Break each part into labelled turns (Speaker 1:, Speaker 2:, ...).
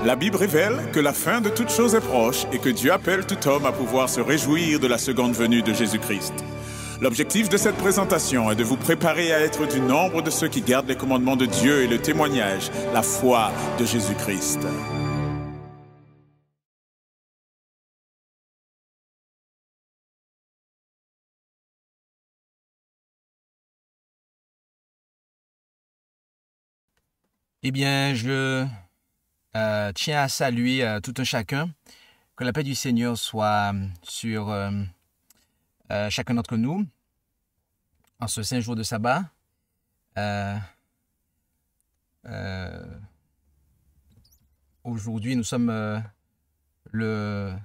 Speaker 1: La Bible révèle que la fin de toute chose est proche et que Dieu appelle tout homme à pouvoir se réjouir de la seconde venue de Jésus-Christ. L'objectif de cette présentation est de vous préparer à être du nombre de ceux qui gardent les commandements de Dieu et le témoignage, la foi de Jésus-Christ.
Speaker 2: Eh bien, je tiens à saluer tout un chacun. Que la paix du Seigneur soit sur chacun d'entre nous en ce saint jour de sabbat. Aujourd'hui, nous sommes le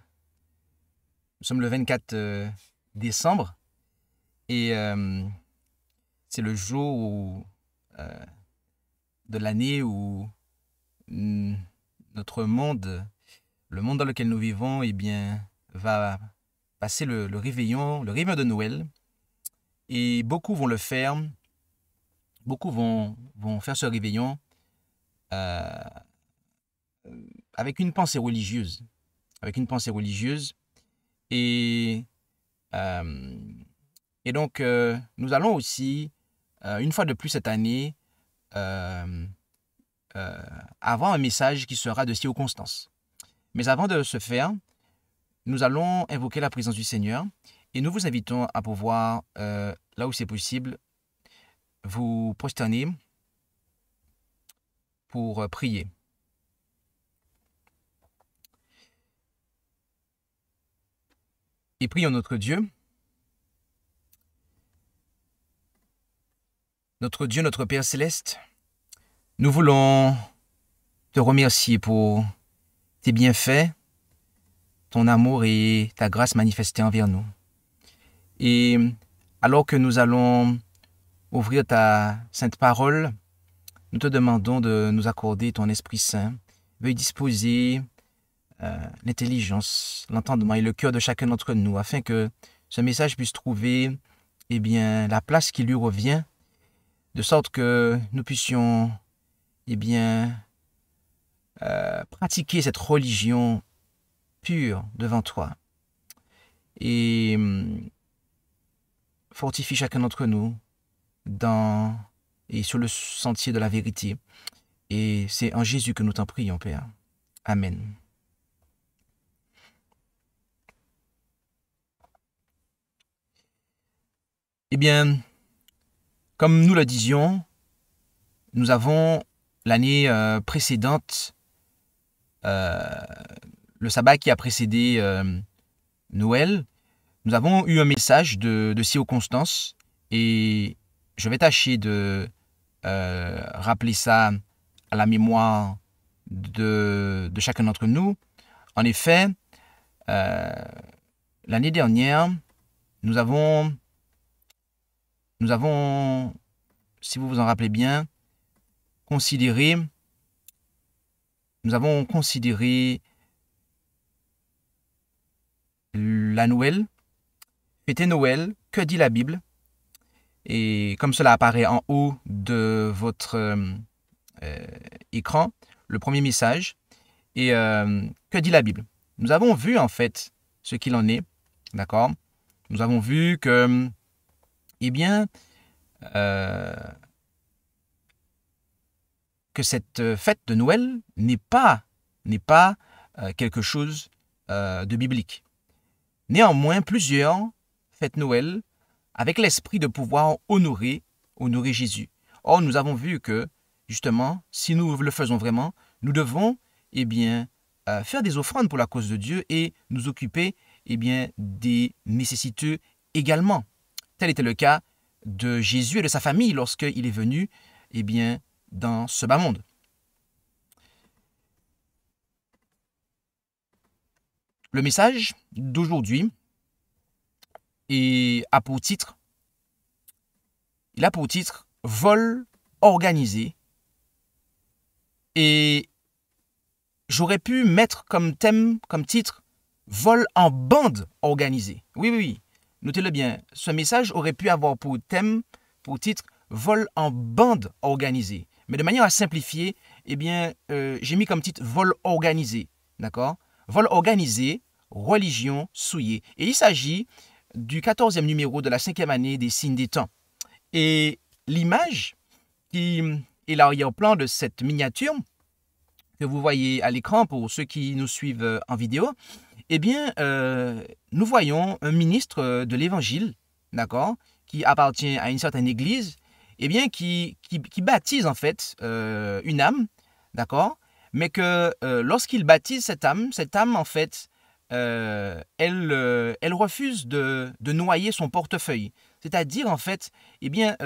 Speaker 2: 24 décembre et c'est le jour de l'année où notre monde, le monde dans lequel nous vivons, eh bien, va passer le réveillon de Noël. Et beaucoup vont le faire, beaucoup vont faire ce réveillon avec une pensée religieuse. Et donc, nous allons aussi, une fois de plus cette année, avoir un message qui sera de circonstance. Mais avant de ce faire, nous allons invoquer la présence du Seigneur et nous vous invitons à pouvoir, là où c'est possible, vous prosterner pour prier. Et prions notre Dieu. Notre Dieu, notre Père Céleste, nous voulons te remercier pour tes bienfaits, ton amour et ta grâce manifestée envers nous. Et alors que nous allons ouvrir ta sainte parole, nous te demandons de nous accorder ton Esprit Saint. Veuille disposer l'intelligence, l'entendement et le cœur de chacun d'entre nous afin que ce message puisse trouver la place qui lui revient, de sorte que nous puissions pratiquer cette religion pure devant toi. Et fortifie chacun d'entre nous sur le sentier de la vérité. Et c'est en Jésus que nous t'en prions, Père. Amen. Eh bien, comme nous le disions, nous avons l'année précédente, le sabbat qui a précédé Noël, nous avons eu un message de circonstance et je vais tâcher de rappeler ça à la mémoire de chacun d'entre nous. En effet, l'année dernière, nous avons, si vous vous en rappelez bien, nous avons considéré la Noël, fêter Noël, que dit la Bible? Et comme cela apparaît en haut de votre écran, le premier message, et que dit la Bible? Nous avons vu en fait ce qu'il en est, d'accord? Nous avons vu que, que cette fête de Noël n'est pas quelque chose de biblique. Néanmoins, plusieurs fêtent Noël avec l'esprit de pouvoir honorer Jésus. Or, nous avons vu que, justement, si nous le faisons vraiment, nous devons faire des offrandes pour la cause de Dieu et nous occuper des nécessiteux également. Tel était le cas de Jésus et de sa famille lorsqu'il est venu dans ce bas monde. Le message d'aujourd'hui a pour titre vol organisé, et j'aurais pu mettre comme titre vol en bande organisée. Oui, notez-le bien, ce message aurait pu avoir pour titre vol en bande organisée. Mais de manière à simplifier, eh bien, j'ai mis comme titre vol organisé, d'accord? Vol organisé, religion souillée. Et il s'agit du 14e numéro de la 5e année des signes des temps. Et l'image qui est l'arrière-plan de cette miniature que vous voyez à l'écran pour ceux qui nous suivent en vidéo, eh bien, nous voyons un ministre de l'Évangile, d'accord, qui appartient à une certaine église, eh bien, qui baptise en fait une âme, d'accord, mais que lorsqu'il baptise cette âme en fait, elle refuse de noyer son portefeuille, c'est-à-dire en fait, eh bien,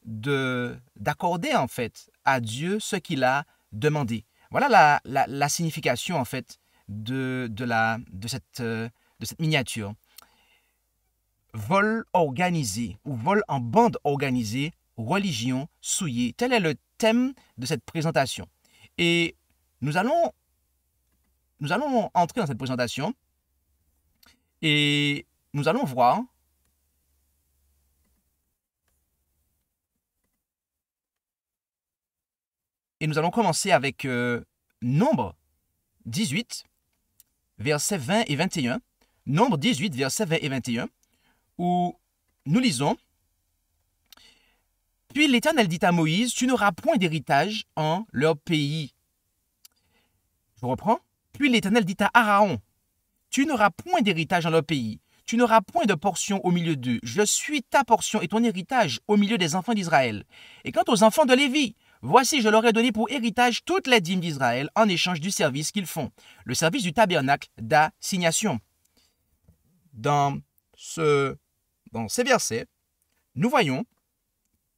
Speaker 2: d'accorder en fait à Dieu ce qu'il a demandé. Voilà la signification en fait de cette miniature. Vol organisé ou vol en bande organisée, religion souillée. Tel est le thème de cette présentation. Et nous allons entrer dans cette présentation et nous allons voir et nous allons commencer avec Nombre 18, versets 20 et 21. Nombre 18, versets 20 et 21, où nous lisons « Puis l'Éternel dit à Moïse, tu n'auras point d'héritage en leur pays. » Je reprends. « Puis l'Éternel dit à Aaron, tu n'auras point d'héritage en leur pays. Tu n'auras point de portion au milieu d'eux. Je suis ta portion et ton héritage au milieu des enfants d'Israël. Et quant aux enfants de Lévi, voici, je leur ai donné pour héritage toutes les dîmes d'Israël en échange du service qu'ils font, le service du tabernacle d'assignation. » Dans ces versets, nous voyons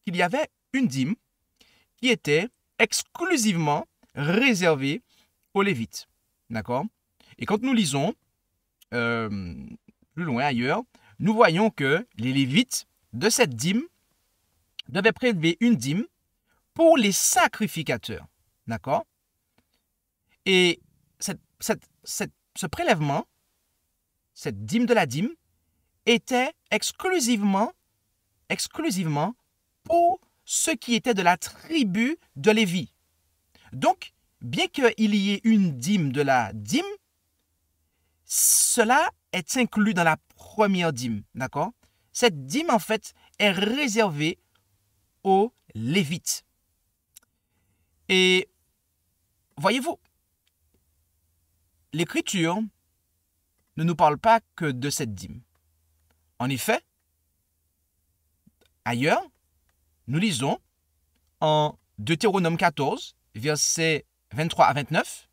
Speaker 2: qu'il y avait une dîme qui était exclusivement réservée aux Lévites. D'accord? Et quand nous lisons plus loin ailleurs, nous voyons que les Lévites de cette dîme devaient prélever une dîme pour les sacrificateurs. D'accord? Et ce prélèvement, cette dîme de la dîme, était exclusivement pour ceux qui étaient de la tribu de Lévi. Donc, bien qu'il y ait une dîme de la dîme, cela est inclus dans la première dîme. D'accord? Cette dîme, en fait, est réservée aux Lévites. Et voyez-vous, l'Écriture ne nous parle pas que de cette dîme. En effet, ailleurs, nous lisons en Deutéronome 14, versets 23 à 29,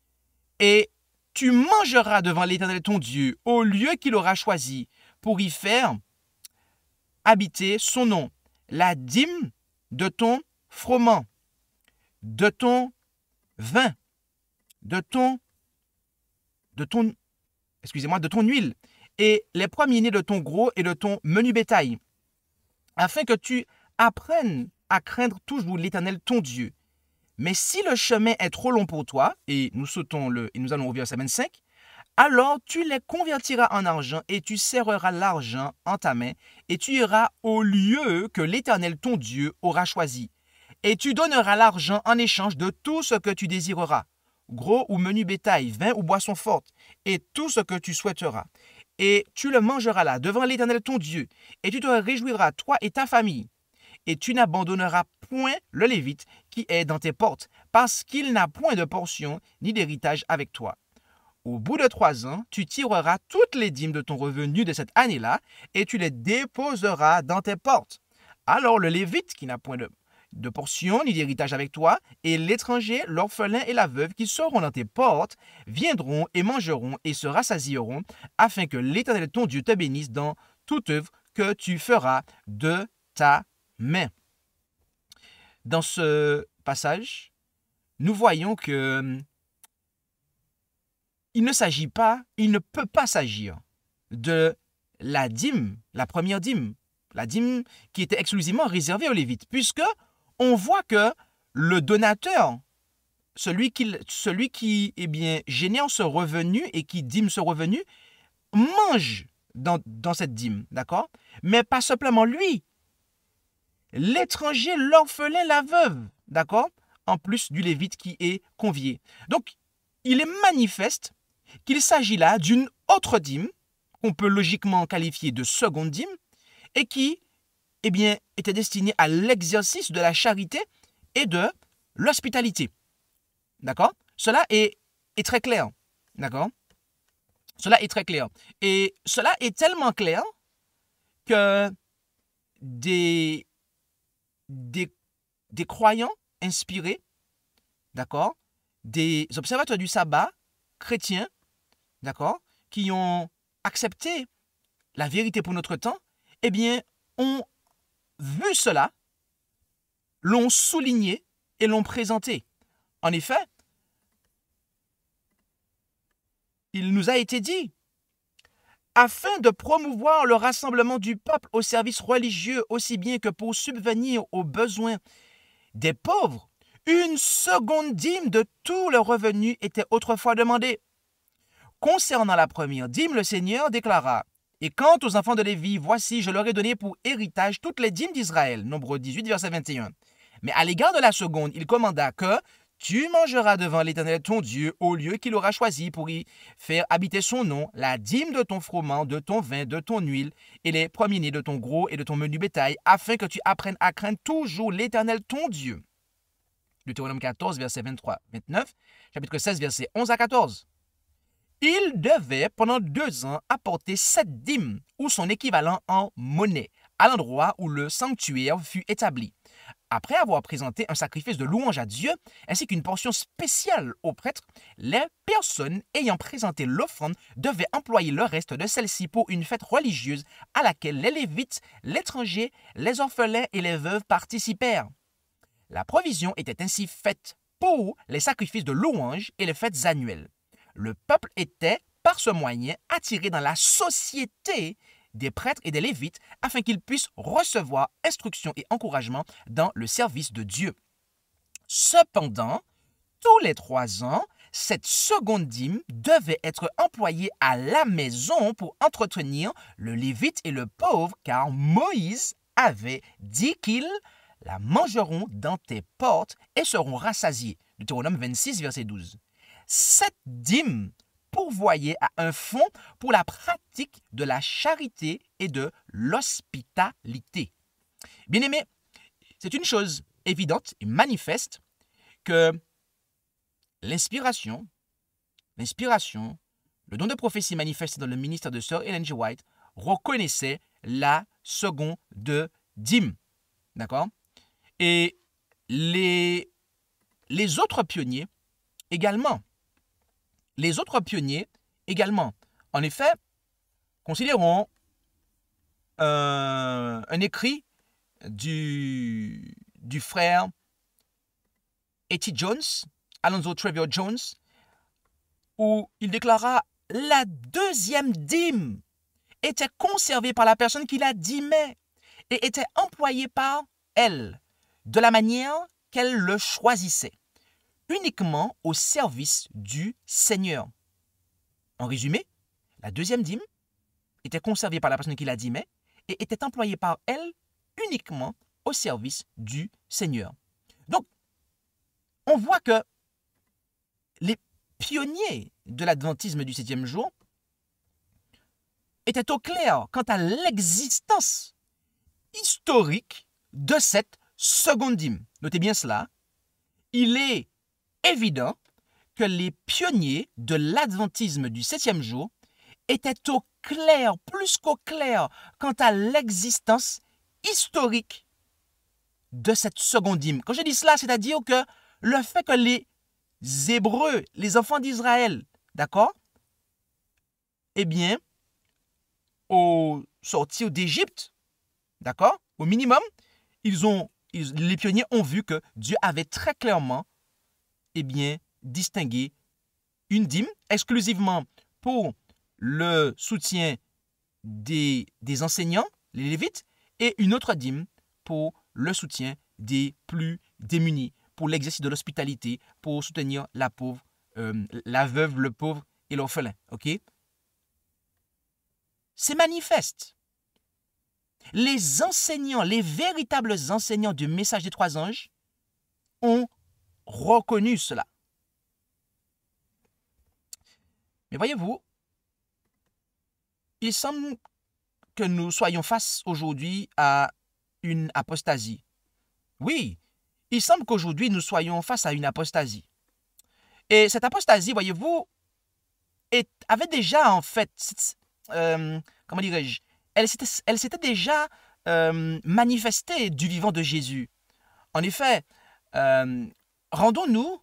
Speaker 2: « Et tu mangeras devant l'Éternel ton Dieu au lieu qu'il aura choisi pour y faire habiter son nom, la dîme de ton froment, de ton vin, de ton huile, et les premiers-nés de ton gros et de ton menu bétail, afin que tu apprennes à craindre toujours l'Éternel ton Dieu. Mais si le chemin est trop long pour toi, et nous allons au verset 25, alors tu les convertiras en argent et tu serreras l'argent en ta main et tu iras au lieu que l'Éternel ton Dieu aura choisi. Et tu donneras l'argent en échange de tout ce que tu désireras, gros ou menu bétail, vin ou boisson forte, et tout ce que tu souhaiteras. Et tu le mangeras là, devant l'Éternel ton Dieu, et tu te réjouiras, toi et ta famille. Et tu n'abandonneras point le Lévite qui est dans tes portes, parce qu'il n'a point de portion ni d'héritage avec toi. Au bout de 3 ans, tu tireras toutes les dîmes de ton revenu de cette année-là, et tu les déposeras dans tes portes. Alors le Lévite qui n'a point de portion ni d'héritage avec toi, et l'étranger, l'orphelin et la veuve qui seront dans tes portes, viendront et mangeront et se rassasieront, afin que l'Éternel ton Dieu te bénisse dans toute œuvre que tu feras de ta main. Dans ce passage, nous voyons que il ne peut pas s'agir de la dîme, la première dîme, la dîme qui était exclusivement réservée aux Lévites, puisque on voit que le donateur, celui qui génère ce revenu et qui dîme ce revenu, mange dans cette dîme, d'accord? Mais pas simplement lui. L'étranger, l'orphelin, la veuve, d'accord? en plus du Lévite qui est convié. Donc, il est manifeste qu'il s'agit là d'une autre dîme, qu'on peut logiquement qualifier de seconde dîme, et qui, eh bien, était destinée à l'exercice de la charité et de l'hospitalité. D'accord? Cela est très clair. D'accord? Cela est très clair. Et cela est tellement clair que des croyants inspirés, d'accord, des observateurs du sabbat chrétiens, d'accord, qui ont accepté la vérité pour notre temps, eh bien, ont vu cela, l'ont souligné et l'ont présenté. En effet, il nous a été dit, afin de promouvoir le rassemblement du peuple au service religieux aussi bien que pour subvenir aux besoins des pauvres, une seconde dîme de tout le revenu était autrefois demandée. Concernant la première dîme, le Seigneur déclara, « Et quant aux enfants de Lévi, voici, je leur ai donné pour héritage toutes les dîmes d'Israël. » Nombre 18, verset 21. Mais à l'égard de la seconde, il commanda que tu mangeras devant l'Éternel ton Dieu au lieu qu'il aura choisi pour y faire habiter son nom, la dîme de ton froment, de ton vin, de ton huile et les premiers-nés de ton gros et de ton menu bétail, afin que tu apprennes à craindre toujours l'Éternel ton Dieu. Deutéronome 14, verset 23-29, chapitre 16, verset 11 à 14. Il devait, pendant 2 ans, apporter 7 dîmes, ou son équivalent en monnaie, à l'endroit où le sanctuaire fut établi. Après avoir présenté un sacrifice de louange à Dieu, ainsi qu'une portion spéciale aux prêtres, les personnes ayant présenté l'offrande devaient employer le reste de celle-ci pour une fête religieuse à laquelle les Lévites, l'étranger, les orphelins et les veuves participèrent. La provision était ainsi faite pour les sacrifices de louange et les fêtes annuelles. Le peuple était, par ce moyen, attiré dans la société des prêtres et des Lévites afin qu'ils puissent recevoir instruction et encouragement dans le service de Dieu. Cependant, tous les 3 ans, cette seconde dîme devait être employée à la maison pour entretenir le Lévite et le pauvre, car Moïse avait dit qu'ils la mangeront dans tes portes et seront rassasiés. Deutéronome 26, verset 12. Cette dîme pourvoyait à un fonds pour la pratique de la charité et de l'hospitalité. Bien-aimés, c'est une chose évidente et manifeste que l'inspiration, le don de prophétie manifesté dans le ministère de Sir Ellen G. White reconnaissait la seconde dîme. D'accord? Et les autres pionniers également. En effet, considérons un écrit du frère E.T. Jones, Alonzo Trevor Jones, où il déclara « La deuxième dîme était conservée par la personne qui la dîmait et était employée par elle de la manière qu'elle le choisissait, uniquement au service du Seigneur. » En résumé, la deuxième dîme était conservée par la personne qui la dîmait et était employée par elle uniquement au service du Seigneur. Donc, on voit que les pionniers de l'adventisme du 7e jour étaient au clair quant à l'existence historique de cette seconde dîme. Notez bien cela. Il est évident que les pionniers de l'adventisme du 7e jour étaient au clair, plus qu'au clair, quant à l'existence historique de cette seconde dîme. Quand je dis cela, c'est-à-dire que le fait que les Hébreux, les enfants d'Israël, d'accord, eh bien, au sortir d'Égypte, d'accord, au minimum, les pionniers ont vu que Dieu avait très clairement, eh bien, distingué une dîme exclusivement pour le soutien des enseignants, les Lévites, et une autre dîme pour le soutien des plus démunis, pour l'exercice de l'hospitalité, pour soutenir la pauvre, la veuve, le pauvre et l'orphelin. Ok? C'est manifeste. Les enseignants, les véritables enseignants du message des 3 anges ont reconnu cela. Mais voyez-vous, il semble que nous soyons face aujourd'hui à une apostasie. Oui, il semble qu'aujourd'hui nous soyons face à une apostasie. Et cette apostasie, voyez-vous, avait déjà en fait, comment dirais-je, elle s'était déjà manifestée du vivant de Jésus. En effet, rendons-nous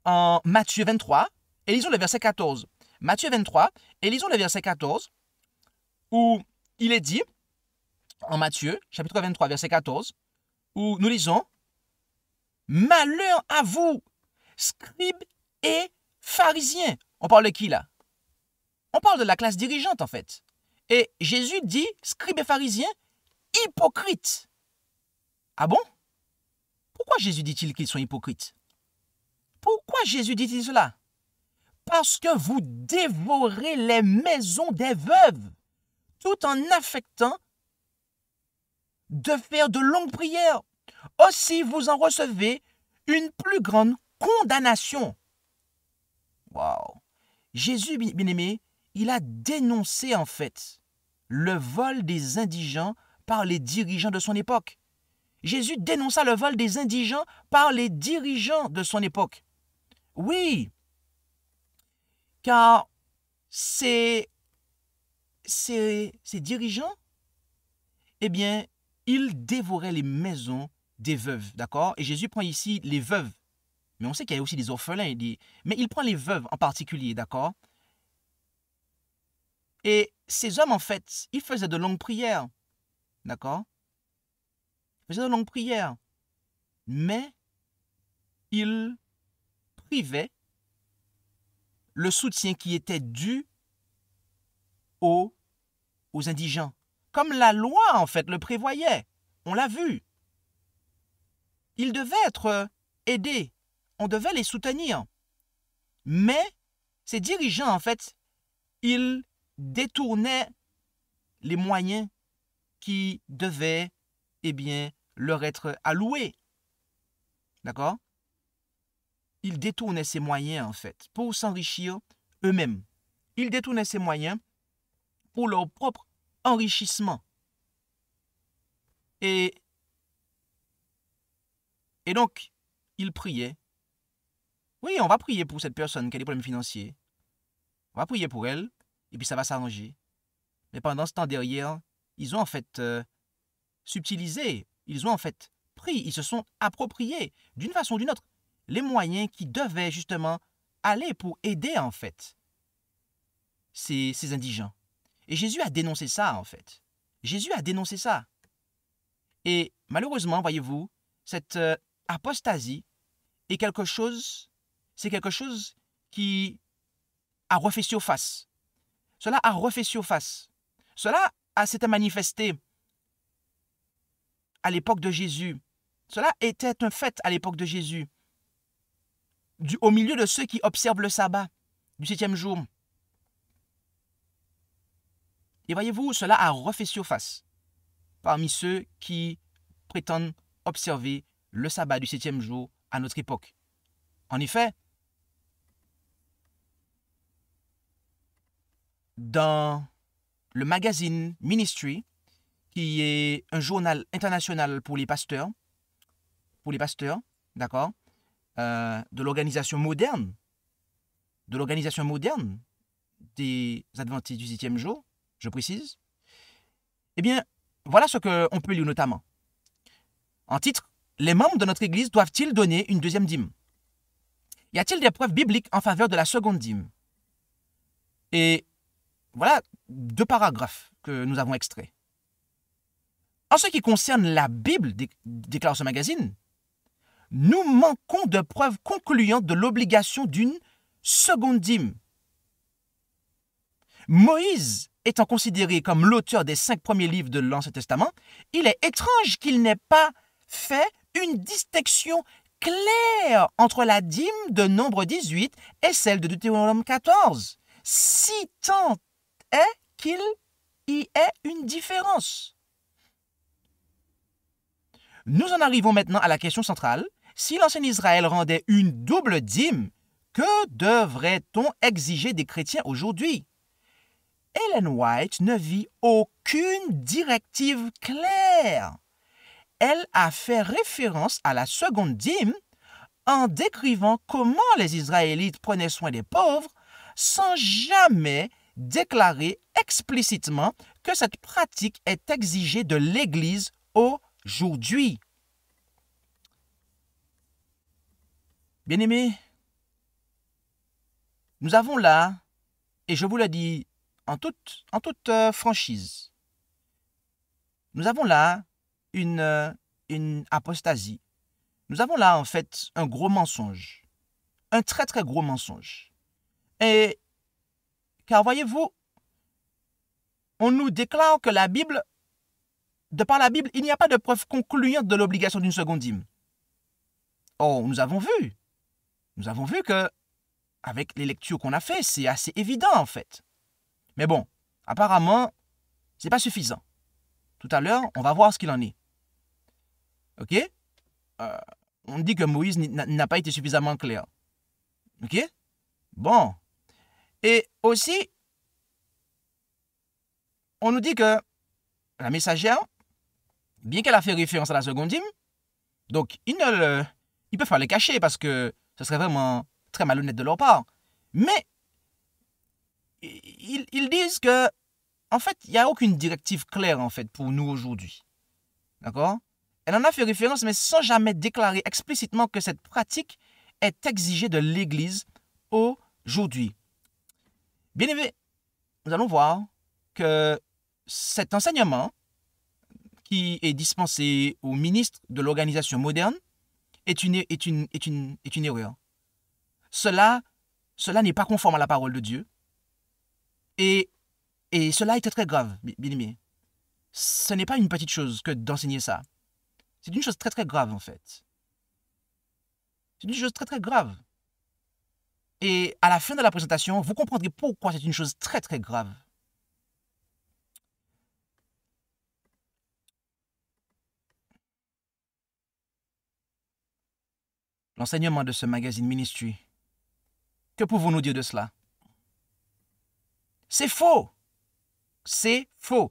Speaker 2: en Matthieu 23 et lisons le verset 14. Matthieu 23 et lisons le verset 14 où il est dit, en Matthieu, chapitre 23, verset 14, où nous lisons « Malheur à vous, scribes et pharisiens ». On parle de qui là? On parle de la classe dirigeante en fait. Et Jésus dit « Scribes et pharisiens, hypocrites ». Ah bon? Pourquoi Jésus dit-il qu'ils sont hypocrites? Pourquoi Jésus dit-il cela? Parce que vous dévorez les maisons des veuves, tout en affectant de faire de longues prières. Aussi, vous en recevez une plus grande condamnation. Waouh! Jésus, bien-aimé, il a dénoncé en fait le vol des indigents par les dirigeants de son époque. Jésus dénonça le vol des indigents par les dirigeants de son époque. Oui, car ces dirigeants, eh bien, ils dévoraient les maisons des veuves, d'accord? Et Jésus prend ici les veuves. Mais on sait qu'il y a aussi des orphelins, mais il prend les veuves en particulier, d'accord? Et ces hommes, en fait, ils faisaient de longues prières, d'accord? Ils faisaient de longues prières, mais ils privaient le soutien qui était dû aux indigents. Comme la loi, en fait, le prévoyait. On l'a vu. Ils devaient être aidés. On devait les soutenir. Mais ces dirigeants, en fait, ils détournaient les moyens qui devaient, eh bien, leur être alloués. D'accord? Ils détournaient ces moyens, en fait, pour s'enrichir eux-mêmes. Ils détournaient ces moyens pour leur propre enrichissement. Et donc, ils priaient. Oui, on va prier pour cette personne qui a des problèmes financiers. On va prier pour elle, et puis ça va s'arranger. Mais pendant ce temps derrière, ils ont en fait subtilisé, ils ont en fait pris, ils se sont appropriés d'une façon ou d'une autre les moyens qui devaient justement aller pour aider en fait ces indigents. Et Jésus a dénoncé ça en fait. Jésus a dénoncé ça. Et malheureusement, voyez-vous, cette apostasie est quelque chose, c'est quelque chose qui a refait surface. Cela a refait surface. Cela s'était manifesté à l'époque de Jésus. Cela était un fait à l'époque de Jésus. Au milieu de ceux qui observent le sabbat du 7e jour. Et voyez-vous, cela a refait surface parmi ceux qui prétendent observer le sabbat du 7e jour à notre époque. En effet, dans le magazine Ministry, qui est un journal international pour les pasteurs, d'accord, de l'organisation moderne des Adventistes du 7e jour, je précise, eh bien, voilà ce qu'on peut lire notamment. En titre, les membres de notre Église doivent-ils donner une deuxième dîme? Y a-t-il des preuves bibliques en faveur de la seconde dîme? Et voilà 2 paragraphes que nous avons extraits. En ce qui concerne la Bible, déclare ce magazine, nous manquons de preuves concluantes de l'obligation d'une seconde dîme. Moïse étant considéré comme l'auteur des 5 premiers livres de l'Ancien Testament, il est étrange qu'il n'ait pas fait une distinction claire entre la dîme de Nombre 18 et celle de Deutéronome 14, si tant est qu'il y ait une différence. nous en arrivons maintenant à la question centrale. Si l'ancien Israël rendait une double dîme, que devrait-on exiger des chrétiens aujourd'hui? Ellen White ne vit aucune directive claire. Elle a fait référence à la seconde dîme en décrivant comment les Israélites prenaient soin des pauvres sans jamais déclarer explicitement que cette pratique est exigée de l'Église aujourd'hui. Bien-aimés, nous avons là, et je vous le dis en toute franchise, nous avons là une apostasie. Nous avons là en fait un gros mensonge, un très très gros mensonge. Et car voyez-vous, on nous déclare que la Bible, de par la Bible, il n'y a pas de preuve concluante de l'obligation d'une seconde dîme. Or, nous avons vu que, avec les lectures qu'on a faites, c'est assez évident en fait. Mais bon, apparemment, c'est pas suffisant. Tout à l'heure, on va voir ce qu'il en est. Ok? On dit que Moïse n'a pas été suffisamment clair. Ok? Bon. Et aussi, on nous dit que la messagère, bien qu'elle a fait référence à la seconde dîme, donc il peut faire les cacher parce que ce serait vraiment très malhonnête de leur part. Mais ils disent que, en fait, il n'y a aucune directive claire en fait pour nous aujourd'hui. D'accord? Elle en a fait référence, mais sans jamais déclarer explicitement que cette pratique est exigée de l'Église aujourd'hui. Bien aimé, nous allons voir que cet enseignement qui est dispensé aux ministres de l'organisation moderne est une erreur. Cela n'est pas conforme à la parole de Dieu. Et cela est très grave, bien aimé. Ce n'est pas une petite chose que d'enseigner ça. C'est une chose très très grave en fait. C'est une chose très très grave. Et à la fin de la présentation, vous comprendrez pourquoi c'est une chose très très grave. L'enseignement de ce magazine Ministry. Que pouvons-nous dire de cela? C'est faux. C'est faux.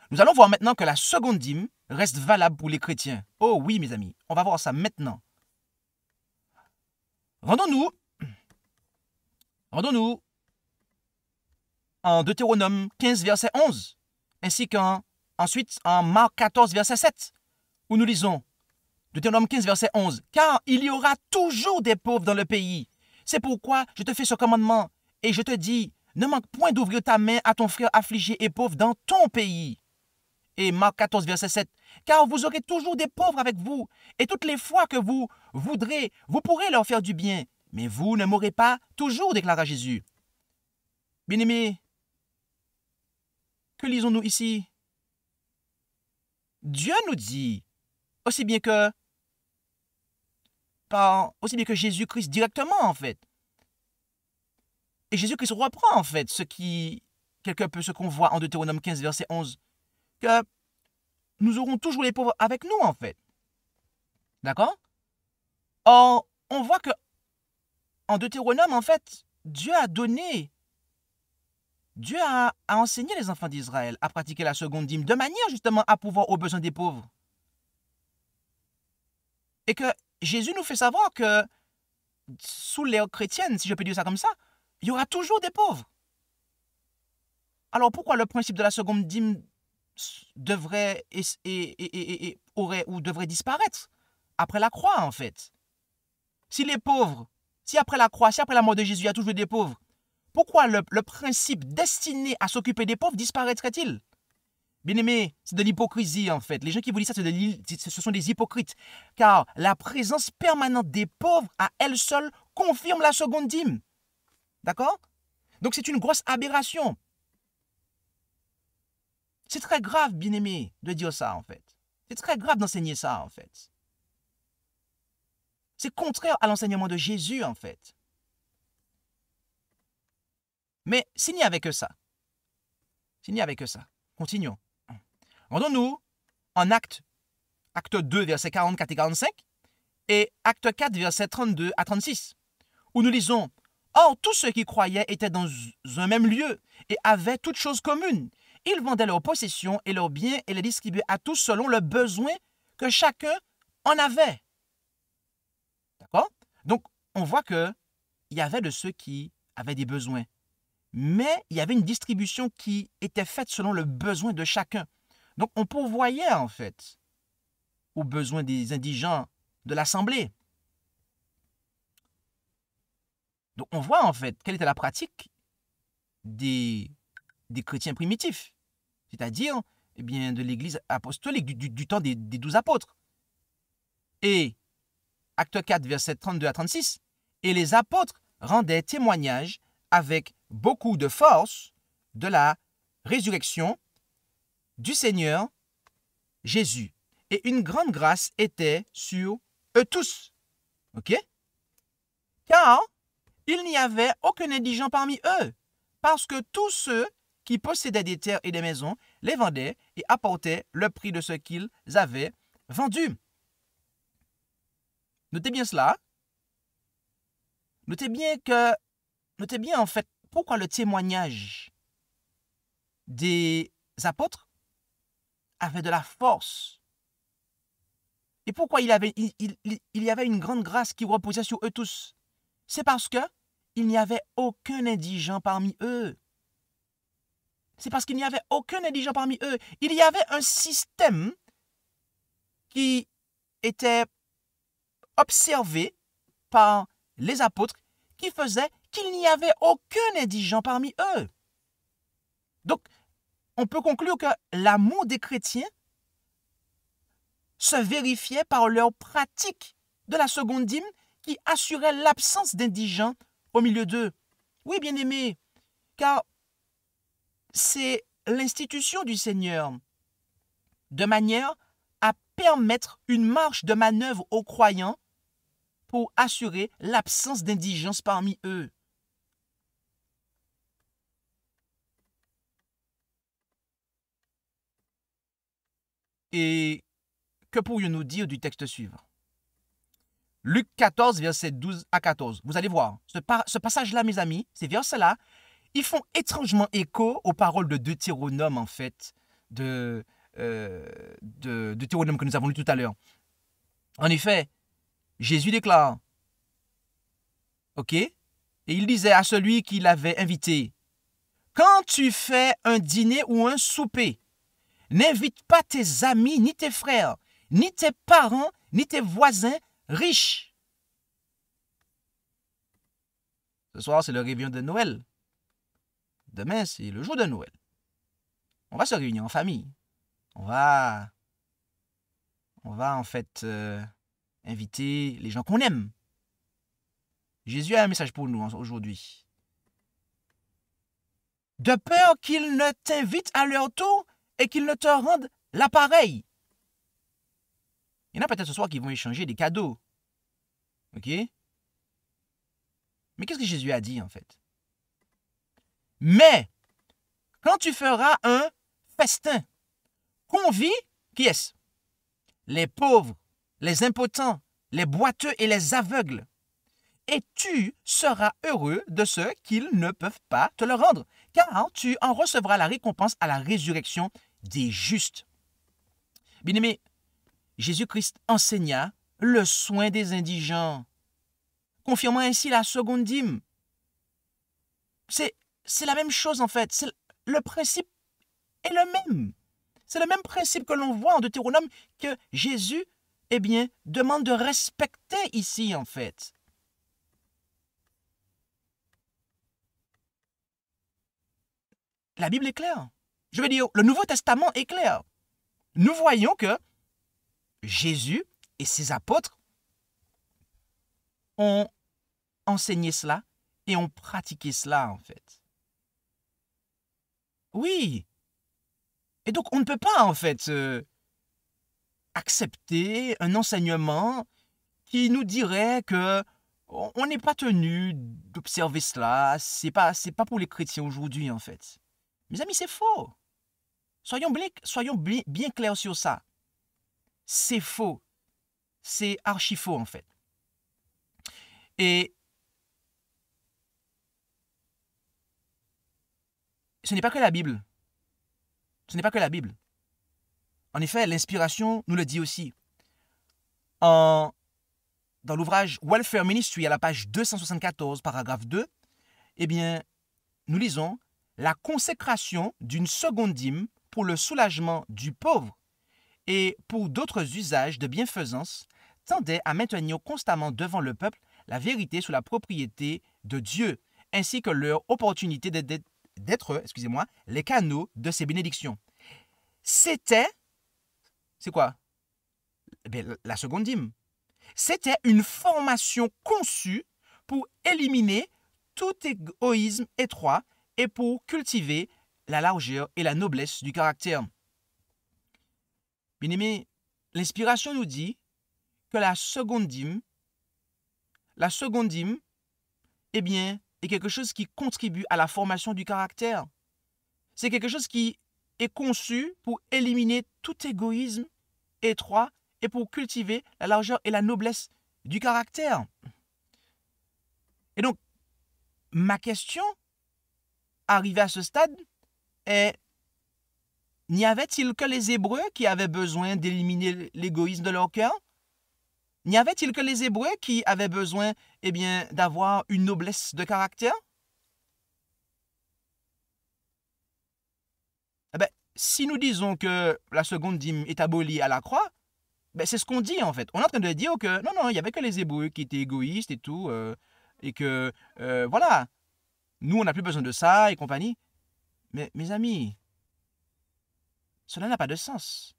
Speaker 2: Nous allons voir maintenant que la seconde dîme reste valable pour les chrétiens. Oh oui, mes amis, on va voir ça maintenant. Rendons-nous en Deutéronome 15, verset 11, ainsi qu'ensuite en Marc 14, verset 7, où nous lisons Deutéronome 15, verset 11, « Car il y aura toujours des pauvres dans le pays. C'est pourquoi je te fais ce commandement, et je te dis, ne manque point d'ouvrir ta main à ton frère affligé et pauvre dans ton pays. » Et Marc 14, verset 7, « Car vous aurez toujours des pauvres avec vous, et toutes les fois que vous voudrez, vous pourrez leur faire du bien. Mais vous ne mourrez pas toujours, déclara Jésus. » Bien-aimés, que lisons-nous ici? Dieu nous dit, aussi bien que Jésus-Christ directement, en fait. Et Jésus-Christ reprend, en fait, ce qu'on voit en Deutéronome 15, verset 11, que nous aurons toujours les pauvres avec nous, en fait. D'accord? Or, on voit que en Deutéronome, en fait, Dieu a enseigné les enfants d'Israël à pratiquer la seconde dîme de manière justement à pouvoir aux besoins des pauvres. Et que Jésus nous fait savoir que sous l'ère chrétienne, si je peux dire ça comme ça, il y aura toujours des pauvres. Alors pourquoi le principe de la seconde dîme devrait disparaître après la croix, en fait? Si après la croix, si après la mort de Jésus, il y a toujours des pauvres, pourquoi le principe destiné à s'occuper des pauvres disparaîtrait-il? Bien-aimés, c'est de l'hypocrisie, en fait. Les gens qui vous disent ça, ce sont des hypocrites. Car la présence permanente des pauvres, à elle seule, confirme la seconde dîme. D'accord? Donc c'est une grosse aberration. C'est très grave, bien-aimés, de dire ça, en fait. C'est très grave d'enseigner ça, en fait. C'est contraire à l'enseignement de Jésus, en fait. Mais s'il n'y avait que ça, continuons. Rendons-nous en Actes Acte 2, versets 44 et 45, et Acte 4, versets 32 à 36, où nous lisons « Or, tous ceux qui croyaient étaient dans un même lieu et avaient toutes choses communes. Ils vendaient leurs possessions et leurs biens et les distribuaient à tous selon le besoin que chacun en avait. » D'accord? Donc, on voit qu'il y avait de ceux qui avaient des besoins. Mais il y avait une distribution qui était faite selon le besoin de chacun. Donc, on pourvoyait en fait aux besoins des indigents de l'Assemblée. Donc, on voit en fait quelle était la pratique des chrétiens primitifs, c'est-à-dire eh bien, de l'Église apostolique, du temps des 12 apôtres. Et Acte 4, versets 32 à 36, et les apôtres rendaient témoignage avec beaucoup de force de la résurrection du Seigneur Jésus. Et une grande grâce était sur eux tous. OK? Car il n'y avait aucun indigent parmi eux, parce que tous ceux qui possédaient des terres et des maisons les vendaient et apportaient le prix de ce qu'ils avaient vendu. Notez bien cela. Notez bien en fait pourquoi le témoignage des apôtres avait de la force. Et pourquoi il y avait une grande grâce qui reposait sur eux tous. C'est parce que il n'y avait aucun indigent parmi eux. C'est parce qu'il n'y avait aucun indigent parmi eux. Il y avait un système qui était observé par les apôtres qui faisait qu'il n'y avait aucun indigent parmi eux. Donc, on peut conclure que l'amour des chrétiens se vérifiait par leur pratique de la seconde dîme qui assurait l'absence d'indigents au milieu d'eux. Oui, bien-aimés, car c'est l'institution du Seigneur de manière à permettre une marge de manœuvre aux croyants pour assurer l'absence d'indigence parmi eux. Et que pourrions-nous dire du texte suivant? Luc 14, versets 12 à 14. Vous allez voir, ce passage-là, mes amis, ces versets-là, ils font étrangement écho aux paroles de Deutéronome, en fait, de Deutéronome que nous avons lu tout à l'heure. En effet, Jésus déclare, ok, et il disait à celui qui l'avait invité, « Quand tu fais un dîner ou un souper, n'invite pas tes amis, ni tes frères, ni tes parents, ni tes voisins riches. » Ce soir, c'est le réveillon de Noël. Demain, c'est le jour de Noël. On va se réunir en famille. On va en fait inviter les gens qu'on aime. Jésus a un message pour nous aujourd'hui. De peur qu'ils ne t'invitent à leur tour et qu'ils ne te rendent l'appareil. Il y en a peut-être ce soir qui vont échanger des cadeaux. OK? Mais qu'est-ce que Jésus a dit en fait? Mais, quand tu feras un festin, convie, qui est-ce? Les pauvres, les impotents, les boiteux et les aveugles. Et tu seras heureux de ceux qu'ils ne peuvent pas te le rendre, car tu en recevras la récompense à la résurrection des justes. Bien-aimé, Jésus-Christ enseigna le soin des indigents, confirmant ainsi la seconde dîme. C'est la même chose en fait, le principe est le même. C'est le même principe que l'on voit en Deutéronome que Jésus, eh bien, demande de respecter ici en fait. La Bible est claire. Je veux dire, le Nouveau Testament est clair. Nous voyons que Jésus et ses apôtres ont enseigné cela et ont pratiqué cela, en fait. Oui. Et donc, on ne peut pas, en fait, accepter un enseignement qui nous dirait que on n'est pas tenu d'observer cela. C'est pas pour les chrétiens aujourd'hui, en fait. Mes amis, c'est faux. Soyons bien clairs sur ça. c'est faux. C'est archi faux, en fait. Et ce n'est pas que la Bible. Ce n'est pas que la Bible. En effet, l'inspiration nous le dit aussi. Dans l'ouvrage Welfare Ministry, à la page 274, paragraphe 2, eh bien, nous lisons « La consécration d'une seconde dîme pour le soulagement du pauvre et pour d'autres usages de bienfaisance tendait à maintenir constamment devant le peuple la vérité sur la propriété de Dieu, ainsi que leur opportunité d'être, les canaux de ses bénédictions. » C'est quoi? Eh bien, la seconde dîme. C'était une formation conçue pour éliminer tout égoïsme étroit et pour cultiver la largeur et la noblesse du caractère. Bien-aimés, l'inspiration nous dit que la seconde dîme, eh bien, est quelque chose qui contribue à la formation du caractère. C'est quelque chose qui est conçu pour éliminer tout égoïsme étroit et pour cultiver la largeur et la noblesse du caractère. Et donc, ma question, arrivée à ce stade, est: n'y avait-il que les Hébreux qui avaient besoin d'éliminer l'égoïsme de leur cœur? N'y avait-il que les Hébreux qui avaient besoin, eh bien, d'avoir une noblesse de caractère? Eh bien, si nous disons que la seconde dîme est abolie à la croix, ben c'est ce qu'on dit en fait. On est en train de dire que non, il n'y avait que les Hébreux qui étaient égoïstes et tout, et que, voilà, nous on n'a plus besoin de ça et compagnie. Mais mes amis, cela n'a pas de sens.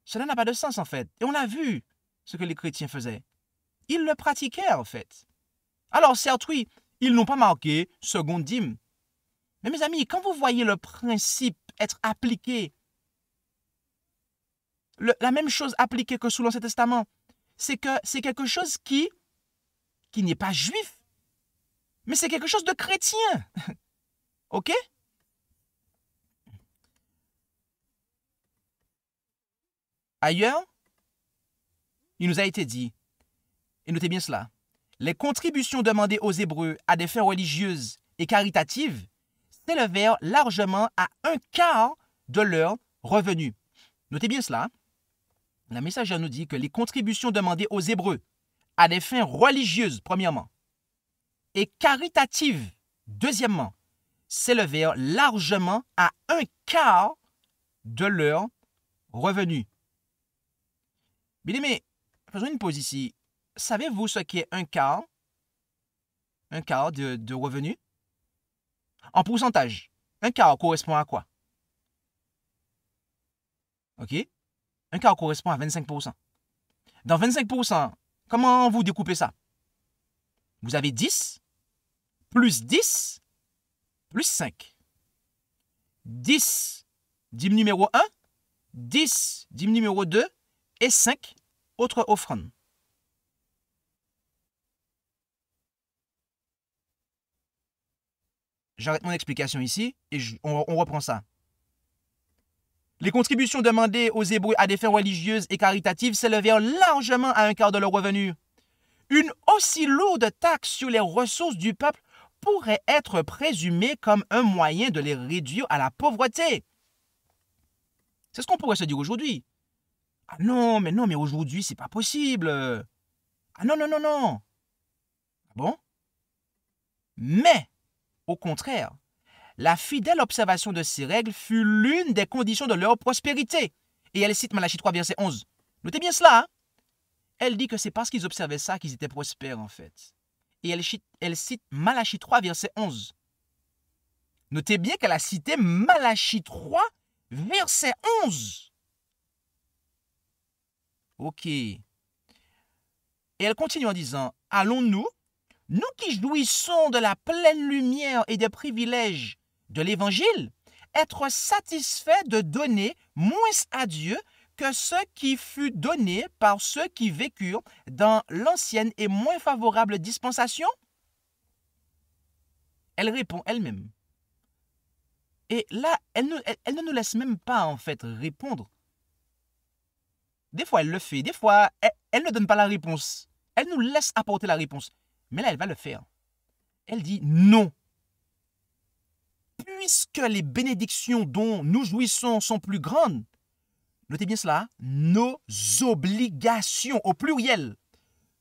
Speaker 2: Cela n'a pas de sens en fait. Et on a vu ce que les chrétiens faisaient. Ils le pratiquaient en fait. Alors certes oui, ils n'ont pas marqué seconde dîme. Mais mes amis, quand vous voyez le principe être appliqué, la même chose appliquée que sous l'Ancien Testament, c'est que c'est quelque chose qui n'est pas juif, mais c'est quelque chose de chrétien. OK? Ailleurs, il nous a été dit, et notez bien cela, les contributions demandées aux Hébreux à des fins religieuses et caritatives s'élevèrent largement à 1/4 de leurs revenus. Notez bien cela. La messagère nous dit que les contributions demandées aux Hébreux à des fins religieuses, premièrement, et caritatives, deuxièmement, s'élevèrent largement à 1/4 de leurs revenus. Bien aimé, faisons une pause ici. Savez-vous ce qu'est 1/4? 1/4 de revenus? En pourcentage, 1/4 correspond à quoi? OK? 1/4 correspond à 25%. Dans 25%, comment vous découpez ça? Vous avez 10, plus 10, plus 5. 10, dîme numéro 1, 10, dîme numéro 2, et 5 autres offrandes. J'arrête mon explication ici et on reprend ça. Les contributions demandées aux Hébreux à des fins religieuses et caritatives s'élevèrent largement à 1/4 de leurs revenus. Une aussi lourde taxe sur les ressources du peuple pourrait être présumée comme un moyen de les réduire à la pauvreté. C'est ce qu'on pourrait se dire aujourd'hui. Ah non, mais aujourd'hui, c'est pas possible. Ah non. Bon? Mais, au contraire, la fidèle observation de ces règles fut l'une des conditions de leur prospérité. Et elle cite Malachie 3, verset 11. Notez bien cela. Hein? Elle dit que c'est parce qu'ils observaient ça qu'ils étaient prospères, en fait. Et elle cite Malachie 3, verset 11. Notez bien qu'elle a cité Malachie 3, verset 11. OK. Et elle continue en disant, « Allons-nous, nous qui jouissons de la pleine lumière et des privilèges de l'Évangile, être satisfaits de donner moins à Dieu que ce qui fut donné par ceux qui vécurent dans l'ancienne et moins favorable dispensation? » Elle répond elle-même. Et là, elle ne nous laisse même pas en fait répondre. Des fois, elle le fait. Des fois, elle ne donne pas la réponse. Elle nous laisse apporter la réponse. Mais là, elle va le faire. Elle dit non. Puisque les bénédictions dont nous jouissons sont plus grandes, notez bien cela, nos obligations au pluriel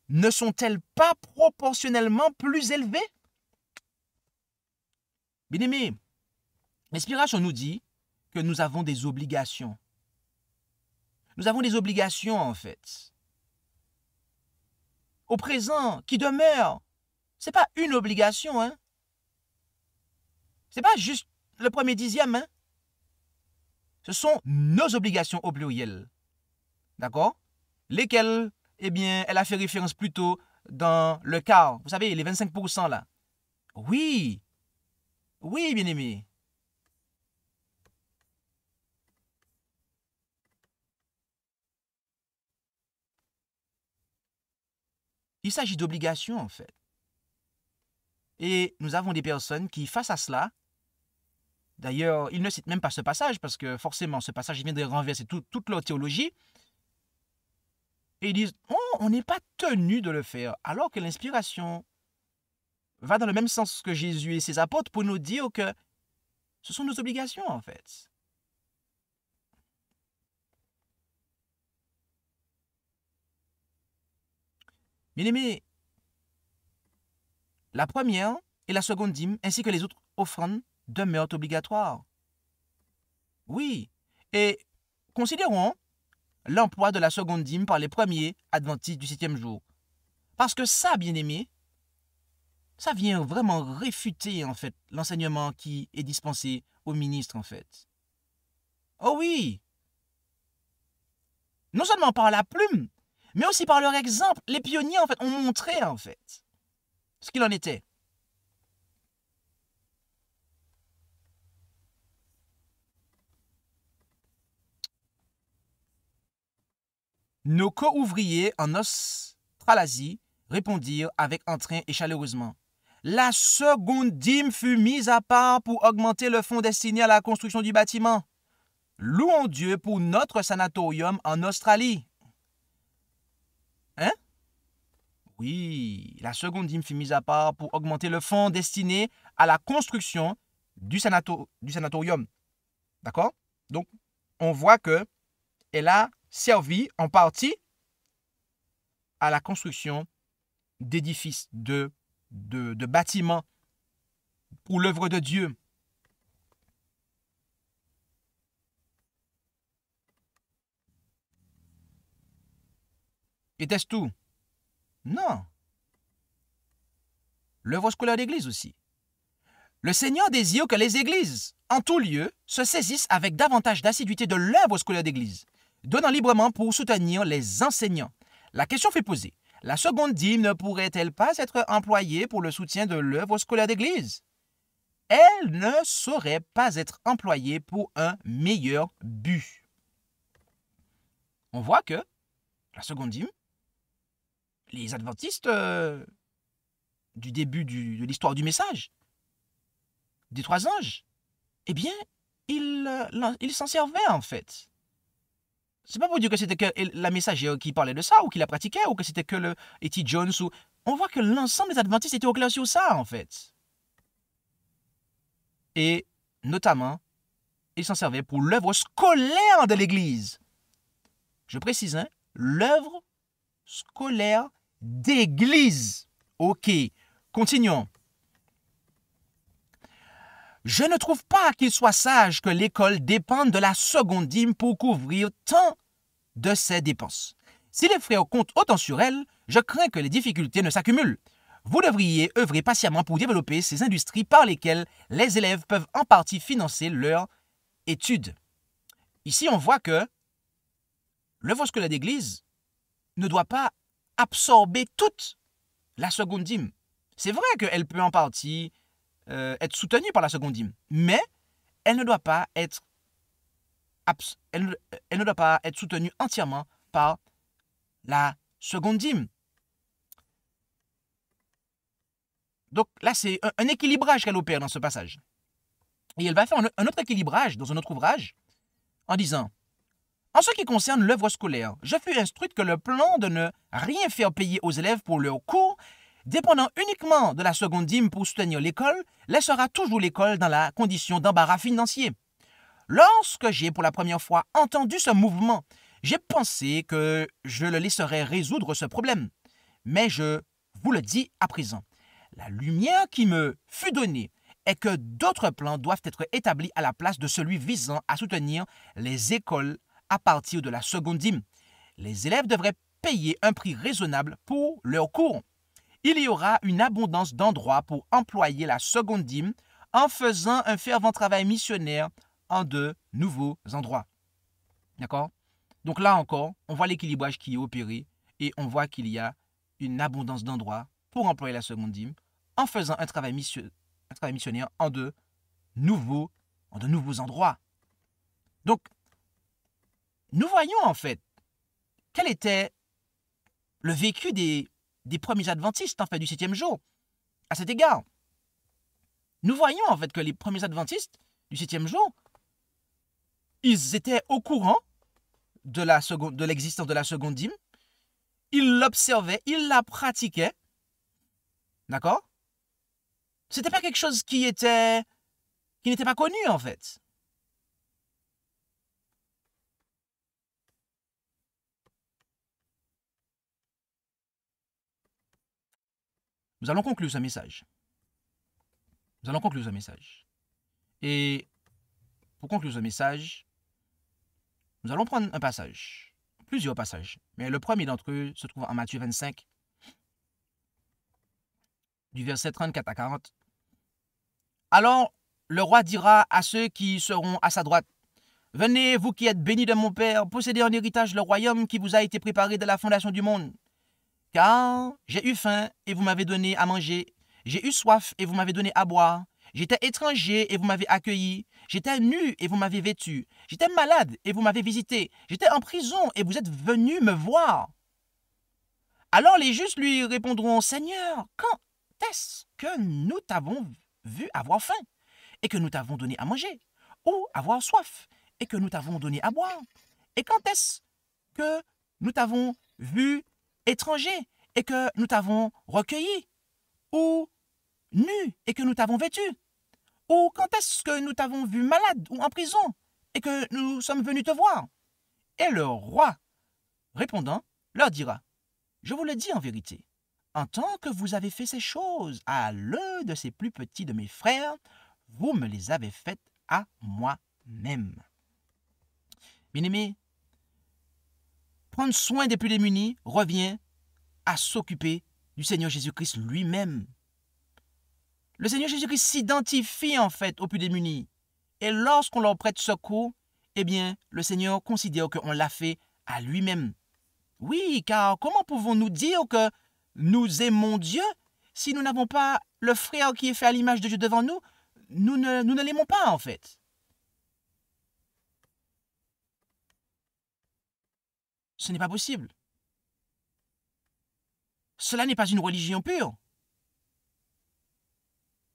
Speaker 2: ne sont-elles pas proportionnellement plus élevées? Bien-aimés, l'inspiration nous dit que nous avons des obligations. Nous avons des obligations, en fait. Au présent, qui demeure, ce n'est pas une obligation, hein. Ce n'est pas juste le premier dixième, hein. Ce sont nos obligations au pluriel. D'accord? Lesquelles, eh bien, elle a fait référence plutôt dans le quart. Vous savez, les 25% là. Oui. Oui, bien-aimé. Il s'agit d'obligations, en fait. Et nous avons des personnes qui, face à cela, d'ailleurs, ils ne citent même pas ce passage, parce que forcément, ce passage viendrait renverser toute leur théologie, et ils disent, oh, on n'est pas tenu de le faire, alors que l'inspiration va dans le même sens que Jésus et ses apôtres pour nous dire que ce sont nos obligations, en fait. Bien-aimés, la première et la seconde dîme, ainsi que les autres offrandes, demeurent obligatoires. Oui, et considérons l'emploi de la seconde dîme par les premiers adventistes du 7e jour. Parce que ça, bien-aimés, ça vient vraiment réfuter, en fait, l'enseignement qui est dispensé aux ministres, en fait. Oh oui! Non seulement par la plume, mais aussi par leur exemple. Les pionniers, en fait, ont montré, en fait, ce qu'il en était. Nos co-ouvriers en Australasie répondirent avec entrain et chaleureusement. La seconde dîme fut mise à part pour augmenter le fonds destiné à la construction du bâtiment. Louons Dieu pour notre sanatorium en Australie. Hein? Oui, la seconde dîme fut mise à part pour augmenter le fonds destiné à la construction du sanatorium. D'accord? Donc, on voit qu'elle a servi en partie à la construction d'édifices, de bâtiments pour l'œuvre de Dieu. Était-ce tout? Non. L'œuvre scolaire d'église aussi. Le Seigneur désire que les églises, en tout lieu, se saisissent avec davantage d'assiduité de l'œuvre scolaire d'église, donnant librement pour soutenir les enseignants. La question fut posée. La seconde dîme ne pourrait-elle pas être employée pour le soutien de l'œuvre scolaire d'église? Elle ne saurait pas être employée pour un meilleur but. On voit que la seconde dîme, les adventistes du début de l'histoire du message, des 3 anges, eh bien, ils s'en servaient en fait. C'est pas pour dire que c'était que la messagère qui parlait de ça, ou qui la pratiquait, ou que c'était que le E.T. Jones. On voit que l'ensemble des adventistes étaient au clair sur ça, en fait. Et, notamment, ils s'en servaient pour l'œuvre scolaire de l'Église. Je précise, hein, l'œuvre scolaire d'église. Ok, continuons. Je ne trouve pas qu'il soit sage que l'école dépende de la seconde dîme pour couvrir tant de ses dépenses. Si les frères comptent autant sur elle, je crains que les difficultés ne s'accumulent. Vous devriez œuvrer patiemment pour développer ces industries par lesquelles les élèves peuvent en partie financer leurs études. Ici, on voit que l'œuvre scolaire d'église ne doit pas absorber toute la seconde dîme. C'est vrai qu'elle peut en partie être soutenue par la seconde dîme, mais elle ne doit pas être soutenue entièrement par la seconde dîme. Donc là, c'est un équilibrage qu'elle opère dans ce passage. Et elle va faire un autre équilibrage dans un autre ouvrage en disant En ce qui concerne l'œuvre scolaire, je fus instruite que le plan de ne rien faire payer aux élèves pour leurs cours, dépendant uniquement de la seconde dîme pour soutenir l'école, laissera toujours l'école dans la condition d'embarras financier. Lorsque j'ai pour la première fois entendu ce mouvement, j'ai pensé que je le laisserais résoudre ce problème. Mais je vous le dis à présent, la lumière qui me fut donnée est que d'autres plans doivent être établis à la place de celui visant à soutenir les écoles à partir de la seconde dîme. Les élèves devraient payer un prix raisonnable pour leurs cours. Il y aura une abondance d'endroits pour employer la seconde dîme en faisant un fervent travail missionnaire en de nouveaux endroits. D'accord? Donc là encore, on voit l'équilibrage qui est opéré et on voit qu'il y a une abondance d'endroits pour employer la seconde dîme en faisant un travail missionnaire en de nouveaux endroits. Donc, nous voyons en fait quel était le vécu des premiers adventistes en fait du 7e jour. À cet égard, nous voyons en fait que les premiers adventistes du 7e jour, ils étaient au courant de l'existence de la seconde dîme, ils l'observaient, ils la pratiquaient, d'accord? C'était pas quelque chose qui n'était pas connu en fait. Nous allons conclure ce message. Et pour conclure ce message, nous allons prendre un passage, plusieurs passages. Mais le premier d'entre eux se trouve en Matthieu 25, du verset 34 à 40. Alors, le roi dira à ceux qui seront à sa droite, « Venez, vous qui êtes bénis de mon Père, possédez en héritage le royaume qui vous a été préparé dès la fondation du monde. Car j'ai eu faim et vous m'avez donné à manger. J'ai eu soif et vous m'avez donné à boire. J'étais étranger et vous m'avez accueilli. J'étais nu et vous m'avez vêtu. J'étais malade et vous m'avez visité. J'étais en prison et vous êtes venus me voir. » Alors les justes lui répondront, « Seigneur, quand est-ce que nous t'avons vu avoir faim et que nous t'avons donné à manger, ou avoir soif et que nous t'avons donné à boire? Et quand est-ce que nous t'avons vu étranger et que nous t'avons recueilli, ou nu et que nous t'avons vêtu? Ou quand est-ce que nous t'avons vu malade ou en prison et que nous sommes venus te voir? » Et le roi, répondant, leur dira, « Je vous le dis en vérité, en tant que vous avez fait ces choses à l'un de ces plus petits de mes frères, vous me les avez faites à moi-même. » Bien-aimés, prendre soin des plus démunis revient à s'occuper du Seigneur Jésus-Christ lui-même. Le Seigneur Jésus-Christ s'identifie en fait aux plus démunis. Et lorsqu'on leur prête secours, eh bien, le Seigneur considère qu'on l'a fait à lui-même. Oui, car comment pouvons-nous dire que nous aimons Dieu si nous n'avons pas le frère qui est fait à l'image de Dieu devant nous? Nous ne l'aimons pas en fait. Ce n'est pas possible. Cela n'est pas une religion pure.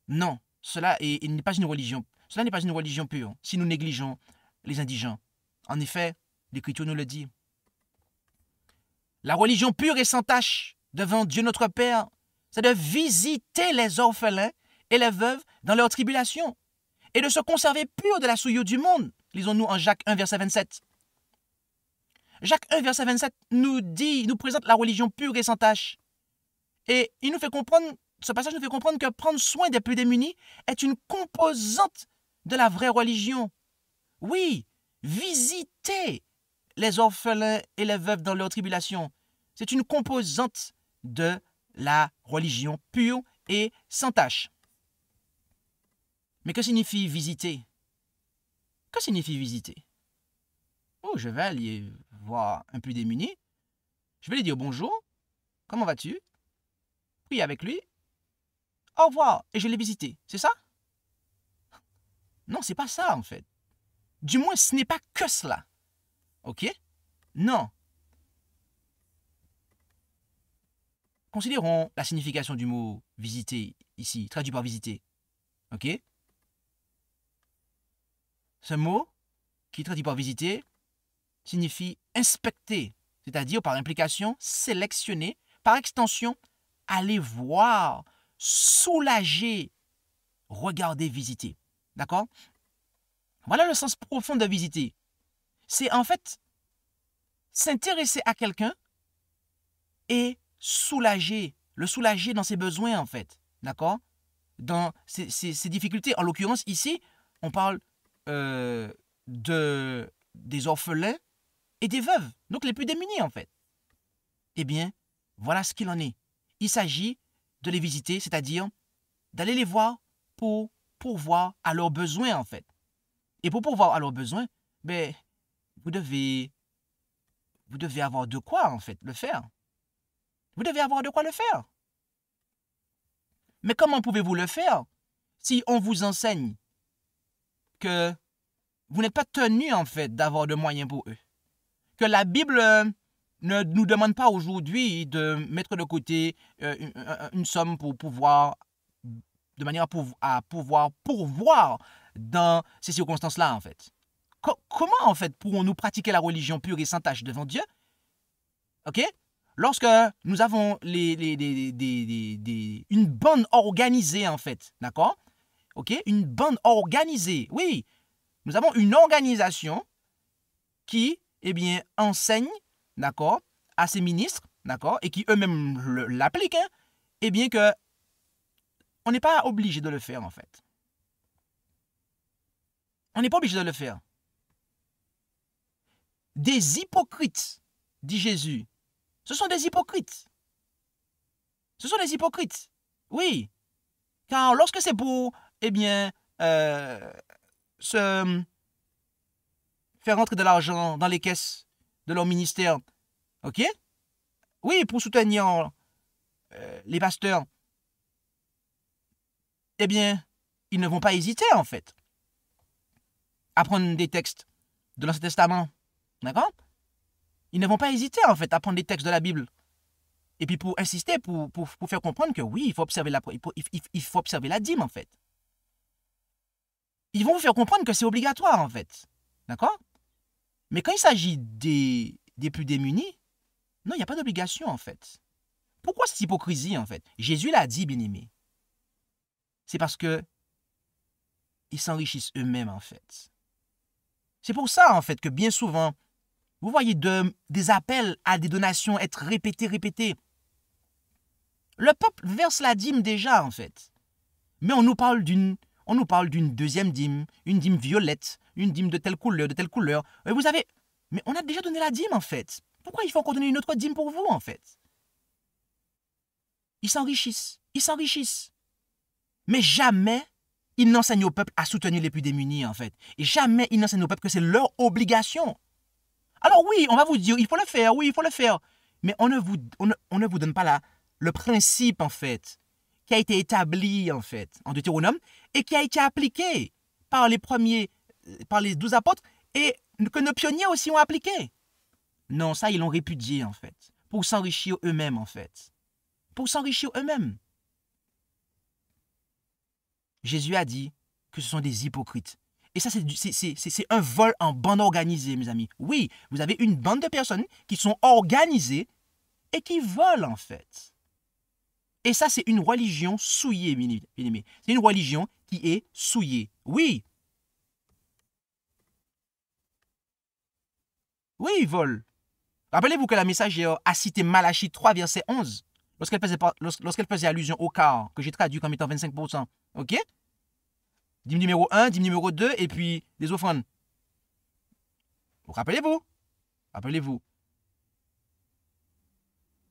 Speaker 2: Non, cela n'est pas une religion. Cela n'est pas une religion pure si nous négligeons les indigents. En effet, l'Écriture nous le dit. La religion pure et sans tache devant Dieu notre Père, c'est de visiter les orphelins et les veuves dans leur tribulation et de se conserver pur de la souillure du monde. Lisons-nous en Jacques 1, verset 27. Jacques 1, verset 27 nous présente la religion pure et sans tache. Et ce passage nous fait comprendre que prendre soin des plus démunis est une composante de la vraie religion. Oui, visiter les orphelins et les veuves dans leur tribulation, c'est une composante de la religion pure et sans tache. Mais que signifie visiter? Que signifie visiter? Oh, je vais aller voir un plus démuni. Je vais lui dire bonjour. Comment vas-tu? Prier avec lui. Au revoir. Et je l'ai visité. C'est ça? Non, c'est pas ça en fait. Du moins, ce n'est pas que cela. Ok? Non. Considérons la signification du mot visiter ici, traduit par visiter. Ok? Ce mot qui traduit par visiter signifie inspecter, c'est-à-dire par implication, sélectionner, par extension, aller voir, soulager, regarder, visiter. D'accord? Voilà le sens profond de visiter. C'est en fait s'intéresser à quelqu'un et le soulager dans ses besoins en fait. D'accord? Dans ses difficultés. En l'occurrence, ici, on parle des orphelins et des veuves, donc les plus démunis en fait. Eh bien, voilà ce qu'il en est. Il s'agit de les visiter, c'est-à-dire d'aller les voir pour pourvoir à leurs besoins en fait. Et pour pourvoir à leurs besoins, ben, vous devez avoir de quoi en fait le faire. Vous devez avoir de quoi le faire. Mais comment pouvez-vous le faire si on vous enseigne que vous n'êtes pas tenu en fait d'avoir de moyens pour eux? Que la Bible ne nous demande pas aujourd'hui de mettre de côté une somme pour pouvoir, de manière à pouvoir pourvoir dans ces circonstances-là en fait. Comment en fait pourrons-nous pratiquer la religion pure et sans tache devant Dieu? Ok? Lorsque nous avons une bande organisée en fait, d'accord? Ok? Une bande organisée, oui. Nous avons une organisation qui, eh bien, enseigne, d'accord, à ses ministres, d'accord, et qui eux-mêmes l'appliquent, hein, eh bien que on n'est pas obligé de le faire en fait. On n'est pas obligé de le faire. Des hypocrites, dit Jésus. Ce sont des hypocrites. Ce sont des hypocrites. Oui. Car lorsque c'est pour, eh bien, se faire rentrer de l'argent dans les caisses de leur ministère, ok? Oui, pour soutenir les pasteurs, eh bien, ils ne vont pas hésiter, en fait, à prendre des textes de l'Ancien Testament, d'accord? Ils ne vont pas hésiter, en fait, à prendre des textes de la Bible. Et puis pour insister, pour faire comprendre que oui, il faut observer la dîme, en fait. Ils vont vous faire comprendre que c'est obligatoire, en fait. D'accord? Mais quand il s'agit des plus démunis, non, il n'y a pas d'obligation, en fait. Pourquoi cette hypocrisie, en fait? Jésus l'a dit, bien-aimé. C'est parce que ils s'enrichissent eux-mêmes, en fait. C'est pour ça, en fait, que bien souvent, vous voyez des appels à des donations être répétés. Le peuple verse la dîme déjà, en fait. Mais on nous parle d'une deuxième dîme, une dîme violette, une dîme de telle couleur. Et vous avez... Mais on a déjà donné la dîme, en fait. Pourquoi il faut encore donner une autre dîme pour vous, en fait? Ils s'enrichissent. Mais jamais ils n'enseignent au peuple à soutenir les plus démunis, en fait. Et jamais ils n'enseignent au peuple que c'est leur obligation. Alors oui, on va vous dire, il faut le faire. Mais on ne vous donne pas le principe, en fait, qui a été établi, en fait, en Deutéronome, et qui a été appliqué par les 12 apôtres, et que nos pionniers aussi ont appliqué. Non, ça, ils l'ont répudié, en fait, pour s'enrichir eux-mêmes, en fait. Pour s'enrichir eux-mêmes. Jésus a dit que ce sont des hypocrites. Et ça, c'est un vol en bande organisée, mes amis. Oui, vous avez une bande de personnes qui sont organisées et qui volent, en fait. Et ça, c'est une religion souillée, bien-aimés. C'est une religion qui est souillée. Oui. Oui, ils volent. Rappelez-vous que la messagère a cité Malachie 3, verset 11, lorsqu'elle faisait allusion au quart, que j'ai traduit comme étant 25%. OK? Dîme numéro 1, dîme numéro 2, et puis des offrandes. Rappelez-vous.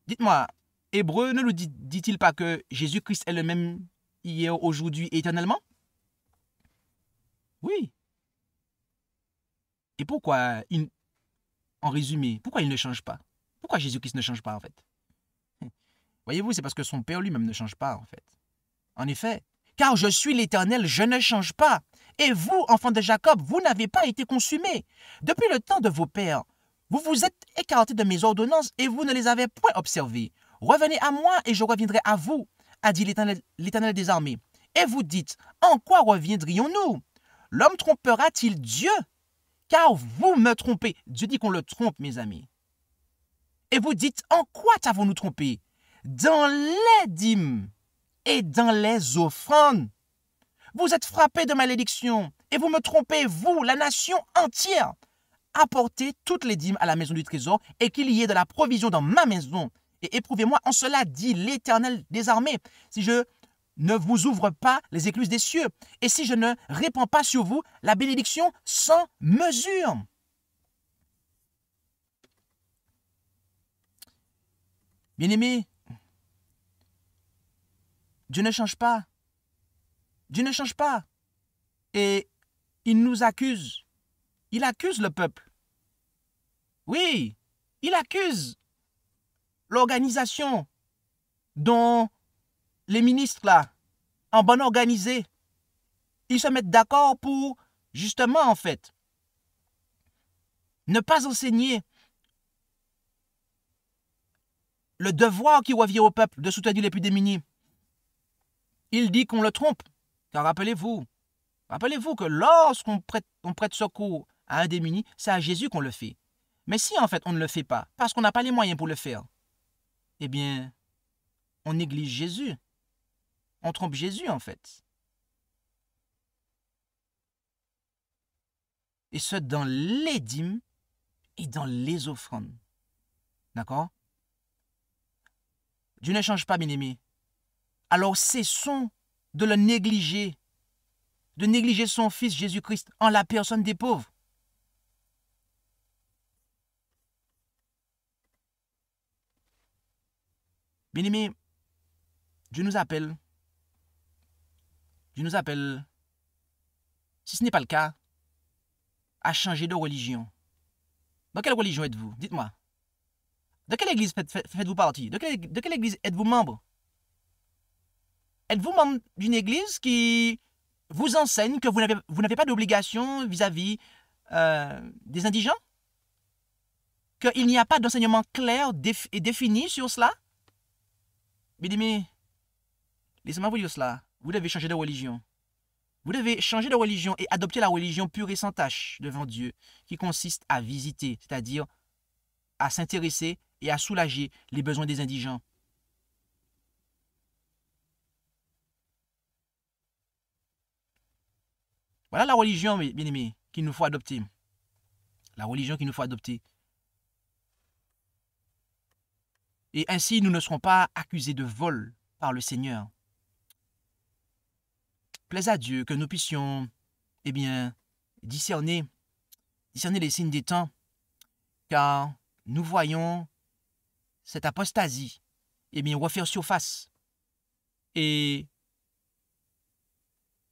Speaker 2: Dites-moi, Hébreu ne nous dit-il pas que Jésus-Christ est le même hier, aujourd'hui et éternellement? Oui. Et pourquoi, en résumé, pourquoi il ne change pas? Pourquoi Jésus-Christ ne change pas, en fait? Voyez-vous, c'est parce que son Père lui-même ne change pas, en fait. En effet, car je suis l'Éternel, je ne change pas. Et vous, enfants de Jacob, vous n'avez pas été consumés. Depuis le temps de vos pères, vous vous êtes écartés de mes ordonnances et vous ne les avez point observées. Revenez à moi et je reviendrai à vous, a dit l'Éternel des armées. Et vous dites, en quoi reviendrions-nous? L'homme trompera-t-il Dieu? car vous me trompez. Dieu dit qu'on le trompe, mes amis. Et vous dites, en quoi t'avons-nous trompé? Dans les dîmes et dans les offrandes. Vous êtes frappés de malédiction et vous me trompez, vous, la nation entière. Apportez toutes les dîmes à la maison du trésor et qu'il y ait de la provision dans ma maison. Et éprouvez-moi en cela, dit l'Éternel des armées, si je ne vous ouvre pas les écluses des cieux et si je ne répands pas sur vous la bénédiction sans mesure. Bien-aimés, Dieu ne change pas. Dieu ne change pas. Et il nous accuse. Il accuse le peuple. Oui, il accuse l'organisation dont les ministres, là, en bonne organisée, ils se mettent d'accord pour, justement, en fait, ne pas enseigner le devoir qui revient au peuple de soutenir les plus démunis. Il dit qu'on le trompe. Car rappelez-vous que lorsqu'on prête secours à un démuni, c'est à Jésus qu'on le fait. Mais si en fait on ne le fait pas, parce qu'on n'a pas les moyens pour le faire, eh bien, on néglige Jésus. On trompe Jésus en fait. Et ce, dans les dîmes et dans les offrandes. D'accord? Dieu ne change pas, bien-aimés. Alors cessons de le négliger, de négliger son Fils Jésus-Christ en la personne des pauvres. Bien-aimés, Dieu nous appelle, si ce n'est pas le cas, à changer de religion. Dans quelle religion êtes-vous? Dites-moi. De quelle église faites-vous partie? De quelle église êtes-vous membre? Êtes-vous membre d'une église qui vous enseigne que vous n'avez pas d'obligation vis-à-vis des indigents? Qu'il n'y a pas d'enseignement clair et défini sur cela? Bien-aimés, laissez-moi vous dire cela. Vous devez changer de religion. Vous devez changer de religion et adopter la religion pure et sans tache devant Dieu, qui consiste à visiter, c'est-à-dire à s'intéresser et à soulager les besoins des indigents. Voilà la religion, bien-aimés, qu'il nous faut adopter. La religion qu'il nous faut adopter. Et ainsi, nous ne serons pas accusés de vol par le Seigneur. Plaise à Dieu que nous puissions, eh bien, discerner les signes des temps, car nous voyons cette apostasie, eh bien, refaire surface. Et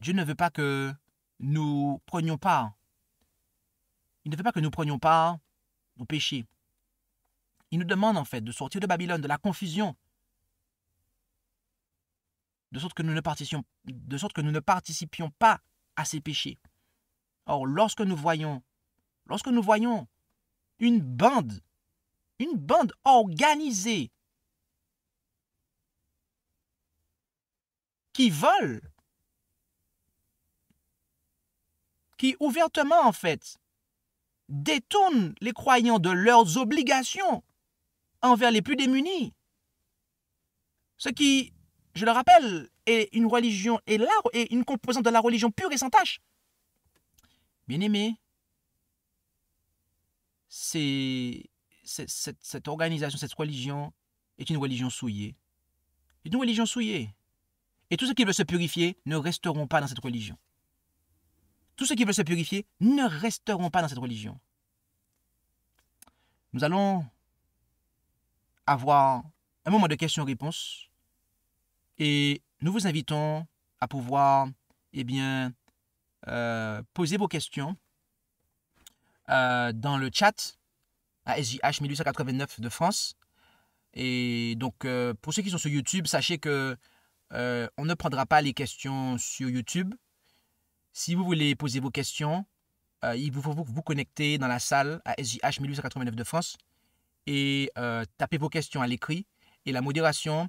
Speaker 2: Dieu ne veut pas que nous prenions part. Il ne veut pas que nous prenions part au péché. Il nous demande en fait de sortir de Babylone, de la confusion, de sorte que nous ne participions pas à ces péchés. Or, lorsque nous voyons une bande organisée qui vole, qui ouvertement en fait détourne les croyants de leurs obligations envers les plus démunis, ce qui, je le rappelle, est une religion et une composante de la religion pure et sans tache. Bien-aimés, cette organisation, cette religion est une religion souillée. C'est une religion souillée. Et tous ceux qui veulent se purifier ne resteront pas dans cette religion. Tous ceux qui veulent se purifier ne resteront pas dans cette religion. Nous allons avoir un moment de questions-réponses et nous vous invitons à pouvoir, eh bien, poser vos questions dans le chat à SJH 1889 de France. Et donc, pour ceux qui sont sur YouTube, sachez que on ne prendra pas les questions sur YouTube. Si vous voulez poser vos questions, il vous faut vous connecter dans la salle à SJH 1889 de France et taper vos questions à l'écrit. Et la modération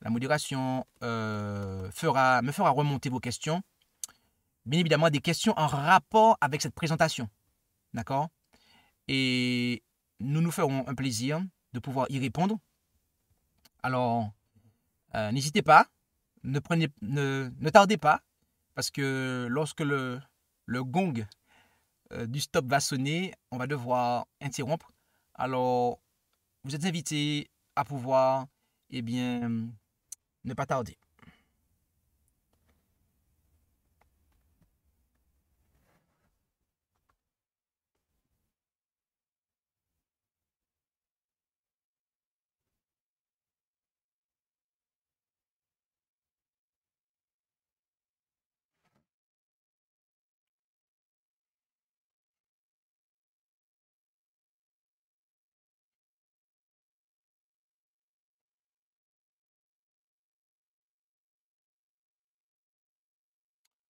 Speaker 2: me fera remonter vos questions. Bien évidemment, des questions en rapport avec cette présentation. d'accord? Et nous nous ferons un plaisir de pouvoir y répondre. Alors, n'hésitez pas, ne tardez pas, parce que lorsque le gong du stop va sonner, on va devoir interrompre. Alors, vous êtes invités à pouvoir, eh bien, ne pas tarder.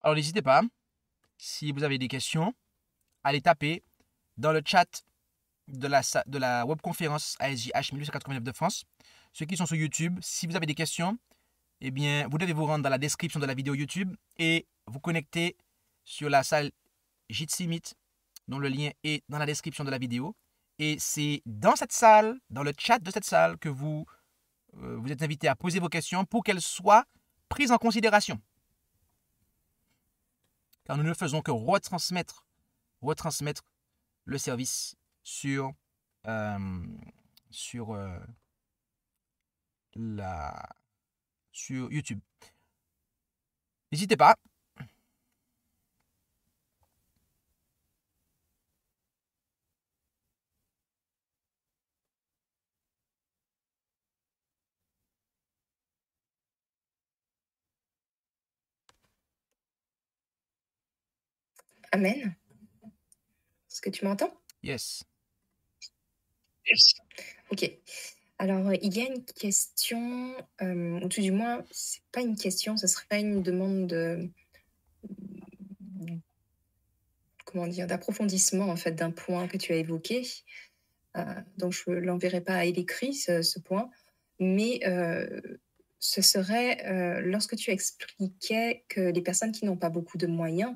Speaker 2: Alors, n'hésitez pas, si vous avez des questions, à les taper dans le chat de la webconférence ASJH 1889 de France. Ceux qui sont sur YouTube, si vous avez des questions, eh bien, vous devez vous rendre dans la description de la vidéo YouTube et vous connecter sur la salle Jitsi Meet, dont le lien est dans la description de la vidéo. Et c'est dans cette salle, dans le chat de cette salle, que vous êtes invité à poser vos questions pour qu'elles soient prises en considération. Car nous ne faisons que retransmettre le service sur, sur YouTube. N'hésitez pas.
Speaker 3: Amen. Est-ce que tu m'entends?
Speaker 2: Yes.
Speaker 3: Ok. Alors, il y a une question, ou tout du moins, c'est pas une question, ce serait une demande comment dire, d'approfondissement en fait d'un point que tu as évoqué. Donc, je l'enverrai pas à l'écrit ce point, mais ce serait lorsque tu expliquais que les personnes qui n'ont pas beaucoup de moyens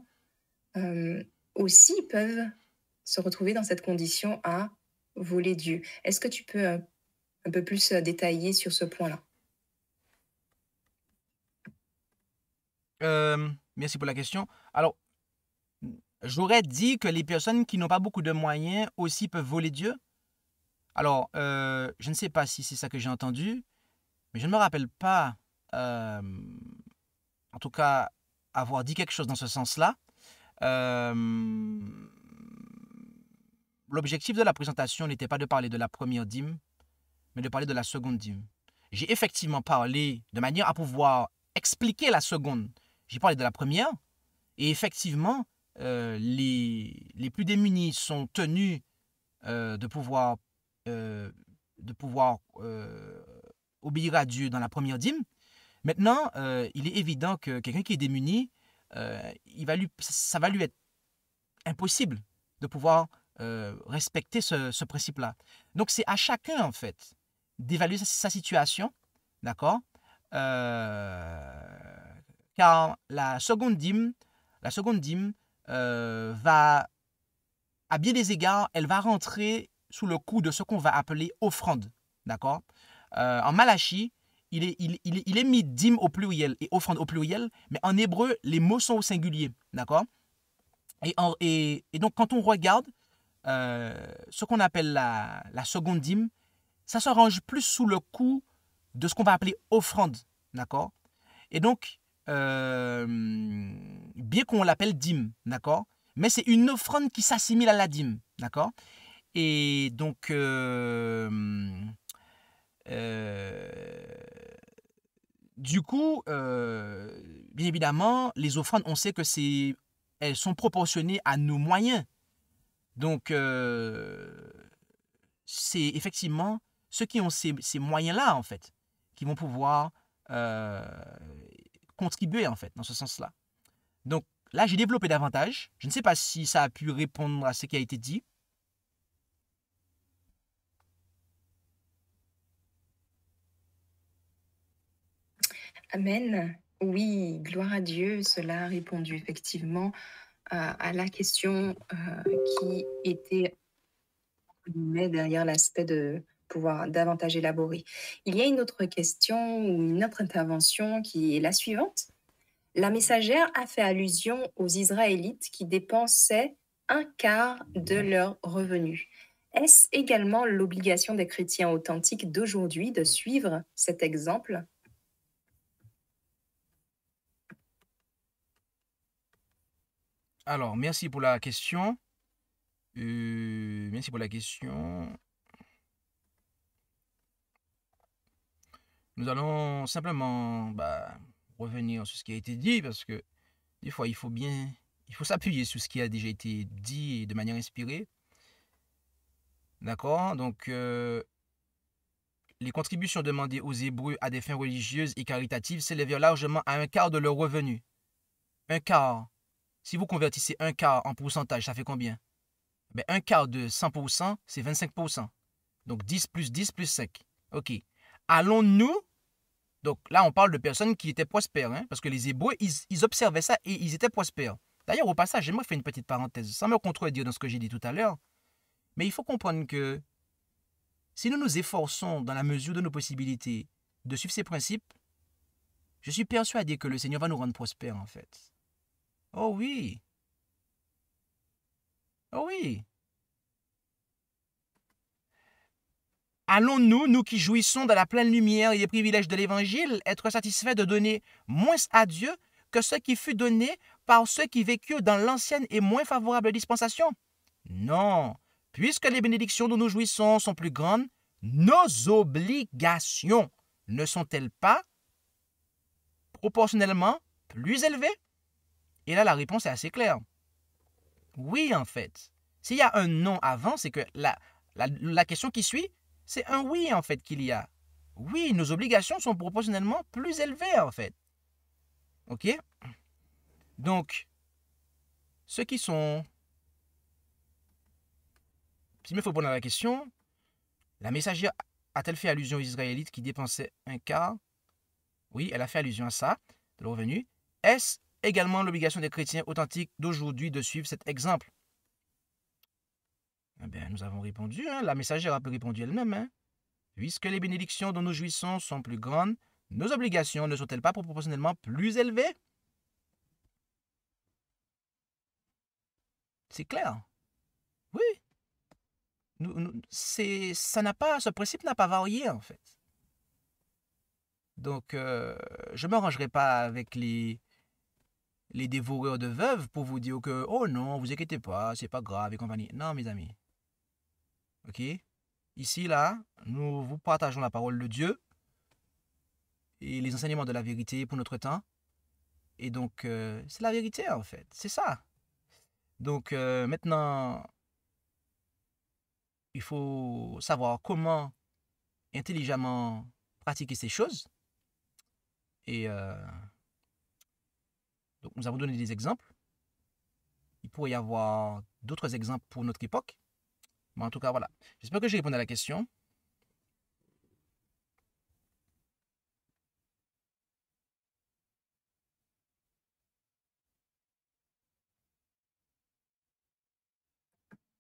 Speaker 3: aussi peuvent se retrouver dans cette condition à voler Dieu. Est-ce que tu peux un peu plus détailler sur ce point-là?
Speaker 2: Merci pour la question. Alors, j'aurais dit que les personnes qui n'ont pas beaucoup de moyens aussi peuvent voler Dieu. Alors, je ne sais pas si c'est ça que j'ai entendu, mais je ne me rappelle pas, en tout cas, avoir dit quelque chose dans ce sens-là. L'objectif de la présentation n'était pas de parler de la première dîme, mais de parler de la seconde dîme. J'ai effectivement parlé de manière à pouvoir expliquer la seconde. J'ai parlé de la première, et effectivement, les plus démunis sont tenus de pouvoir obéir à Dieu dans la première dîme. Maintenant, il est évident que quelqu'un qui est démuni, ça va lui être impossible de pouvoir respecter ce principe-là. Donc, c'est à chacun, en fait, d'évaluer sa situation, d'accord? Car la seconde dîme va, à bien des égards, elle va rentrer sous le coup de ce qu'on va appeler offrande, d'accord? En Malachie, il est mis dîme au pluriel et offrande au pluriel, mais en hébreu, les mots sont au singulier, d'accord? Et donc, quand on regarde ce qu'on appelle la seconde dîme, ça se range plus sous le coup de ce qu'on va appeler offrande, d'accord? Et donc, bien qu'on l'appelle dîme, d'accord? Mais c'est une offrande qui s'assimile à la dîme, d'accord? Et donc, du coup, bien évidemment, les offrandes, on sait que elles sont proportionnées à nos moyens. Donc, c'est effectivement ceux qui ont ces moyens-là, en fait, qui vont pouvoir contribuer, en fait, dans ce sens-là. Donc, là, j'ai développé davantage. Je ne sais pas si ça a pu répondre à ce qui a été dit.
Speaker 3: Amen. Oui, gloire à Dieu, cela a répondu effectivement à la question qui était entre guillemets, derrière l'aspect de pouvoir davantage élaborer. Il y a une autre question ou une autre intervention qui est la suivante. La messagère a fait allusion aux Israélites qui dépensaient un quart de leurs revenus. Est-ce également l'obligation des chrétiens authentiques d'aujourd'hui de suivre cet exemple?
Speaker 2: Alors, merci pour la question. Merci pour la question. Nous allons simplement revenir sur ce qui a été dit parce que des fois, il faut s'appuyer sur ce qui a déjà été dit de manière inspirée. D'accord? Donc, les contributions demandées aux Hébreux à des fins religieuses et caritatives s'élèvent largement à un quart de leur revenu. Un quart. Si vous convertissez un quart en pourcentage, ça fait combien? Un quart de 100%, c'est 25%. Donc 10 plus 10 plus 5. OK. Allons-nous, donc là on parle de personnes qui étaient prospères, hein, parce que les Hébreux, ils observaient ça et ils étaient prospères. D'ailleurs, au passage, j'aimerais faire une petite parenthèse, sans me contredire dans ce que j'ai dit tout à l'heure, mais il faut comprendre que si nous nous efforçons dans la mesure de nos possibilités de suivre ces principes, je suis persuadé que le Seigneur va nous rendre prospères en fait. Oh oui. Oh oui. Allons-nous, nous qui jouissons de la pleine lumière et des privilèges de l'Évangile, être satisfaits de donner moins à Dieu que ce qui fut donné par ceux qui vécurent dans l'ancienne et moins favorable dispensation? Non, puisque les bénédictions dont nous jouissons sont plus grandes, nos obligations ne sont-elles pas proportionnellement plus élevées? Et là, la réponse est assez claire. Oui, en fait. S'il y a un non avant, c'est que la question qui suit, c'est un oui, en fait, qu'il y a. Oui, nos obligations sont proportionnellement plus élevées, en fait. OK? Donc, ceux qui sont... S'il me faut répondre à la question, la messagère a-t-elle fait allusion aux Israélites qui dépensaient un quart? Oui, elle a fait allusion à ça, de le revenu. Est-ce également l'obligation des chrétiens authentiques d'aujourd'hui de suivre cet exemple? Eh bien, nous avons répondu, hein, la messagère a répondu elle-même. Hein. Puisque les bénédictions dont nous jouissons sont plus grandes, nos obligations ne sont-elles pas proportionnellement plus élevées? C'est clair. Oui. Ce principe n'a pas varié, en fait. Donc, je ne m'arrangerai pas avec les dévoreurs de veuves pour vous dire que, oh non, vous inquiétez pas, c'est pas grave et compagnie. Non, mes amis. OK? Ici, là, nous vous partageons la parole de Dieu et les enseignements de la vérité pour notre temps. Et donc, c'est la vérité, en fait. C'est ça. Donc, maintenant, il faut savoir comment intelligemment pratiquer ces choses. Et donc, nous avons donné des exemples. Il pourrait y avoir d'autres exemples pour notre époque. Mais en tout cas, voilà. J'espère que j'ai répondu à la question.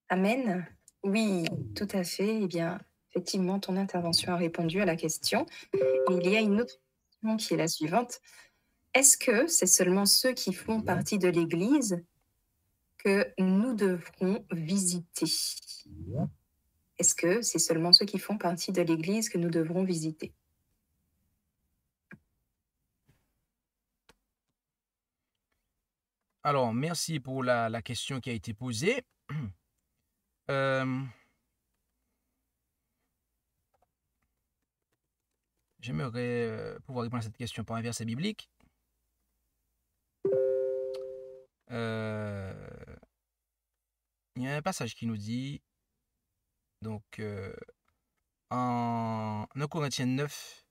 Speaker 3: Amen. Oui, tout à fait. Eh bien, effectivement, ton intervention a répondu à la question. Et il y a une autre question qui est la suivante. Est-ce que c'est seulement ceux qui font partie de l'Église que nous devrons visiter? Est-ce que c'est seulement ceux qui font partie de l'Église que nous devrons visiter?
Speaker 2: Alors, merci pour la question qui a été posée. J'aimerais pouvoir répondre à cette question par un verset biblique. Il y a un passage qui nous dit, donc, en 1 Corinthiens 9,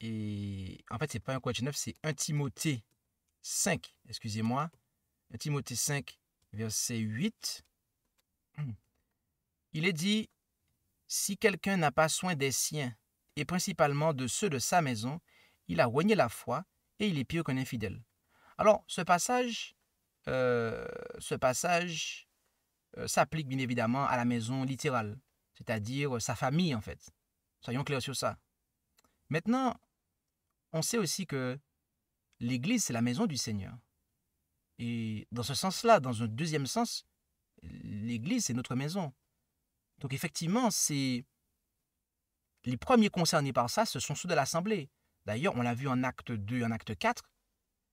Speaker 2: et en fait, c'est pas 1 Corinthiens 9, c'est 1 Timothée 5, excusez-moi. 1 Timothée 5, verset 8. Il est dit, si quelqu'un n'a pas soin des siens, et principalement de ceux de sa maison, il a renié la foi, et il est pire qu'un infidèle. Alors, ce passage ce passage s'applique bien évidemment à la maison littérale, c'est-à-dire sa famille en fait. Soyons clairs sur ça. Maintenant, on sait aussi que l'Église, c'est la maison du Seigneur. Et dans ce sens-là, dans un deuxième sens, l'Église, c'est notre maison. Donc effectivement, c'est les premiers concernés par ça, ce sont ceux de l'Assemblée. D'ailleurs, on l'a vu en acte 2 et en acte 4,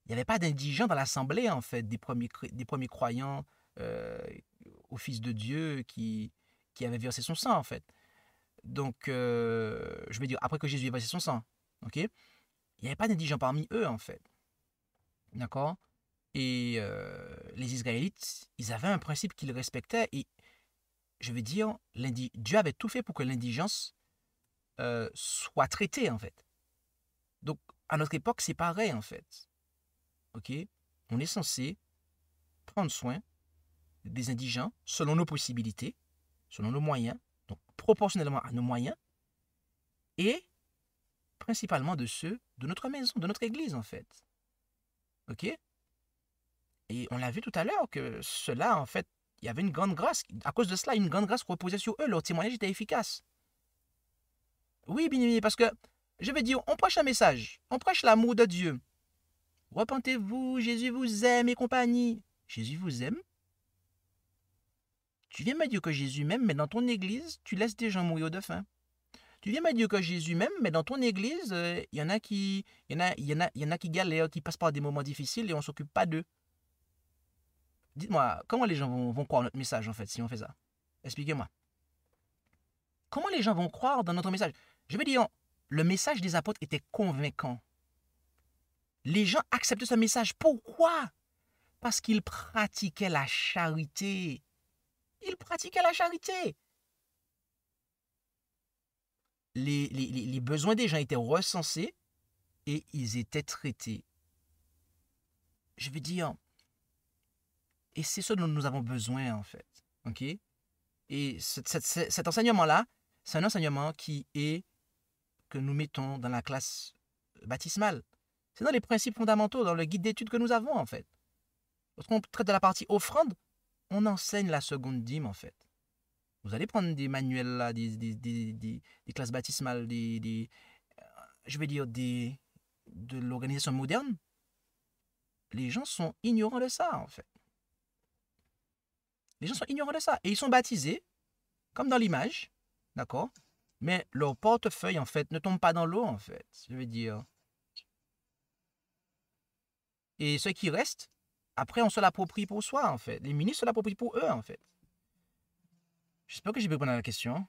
Speaker 2: il n'y avait pas d'indigents dans l'Assemblée, en fait, des premiers croyants au Fils de Dieu qui avaient versé son sang, en fait. Donc, je veux dire, après que Jésus ait versé son sang, ok, il n'y avait pas d'indigents parmi eux, en fait. D'accord? Et les Israélites, ils avaient un principe qu'ils respectaient et, je veux dire, Dieu avait tout fait pour que l'indigence soit traitée, en fait. Donc, à notre époque, c'est pareil, en fait. Ok? On est censé prendre soin des indigents selon nos possibilités, selon nos moyens, donc proportionnellement à nos moyens, et principalement de ceux de notre maison, de notre église, en fait. Ok? Et on l'a vu tout à l'heure que cela, en fait, il y avait une grande grâce. À cause de cela, une grande grâce reposait sur eux. Leur témoignage était efficace. Oui, bien évidemment, parce que, je veux dire, on prêche un message. On prêche l'amour de Dieu. Repentez-vous, Jésus vous aime et compagnie. Jésus vous aime? Tu viens me dire que Jésus m'aime, mais dans ton église, tu laisses des gens mourir de faim. Tu viens me dire que Jésus m'aime, mais dans ton église, il y en a qui galèrent, qui passent par des moments difficiles et on ne s'occupe pas d'eux. Dites-moi, comment les gens vont croire notre message, en fait, si on fait ça? Expliquez-moi. Comment les gens vont croire dans notre message? Je veux dire, le message des apôtres était convaincant. Les gens acceptaient ce message. Pourquoi? Parce qu'ils pratiquaient la charité. Ils pratiquaient la charité. Les besoins des gens étaient recensés et ils étaient traités. Je veux dire, et c'est ce dont nous avons besoin, en fait. Ok? Et cet enseignement-là, c'est un enseignement que nous mettons dans la classe baptismale. C'est dans les principes fondamentaux, dans le guide d'études que nous avons, en fait. Lorsqu'on traite de la partie offrande, on enseigne la seconde dîme, en fait. Vous allez prendre des manuels, là, des classes baptismales, je vais dire, de l'organisation moderne. Les gens sont ignorants de ça, en fait. Les gens sont ignorants de ça. Et ils sont baptisés, comme dans l'image, d'accord? Mais leur portefeuille, en fait, ne tombe pas dans l'eau, en fait. Je veux dire. Et ce qui reste, après, on se l'approprie pour soi, en fait. Les ministres se l'approprient pour eux, en fait. J'espère que j'ai pu répondre à la question.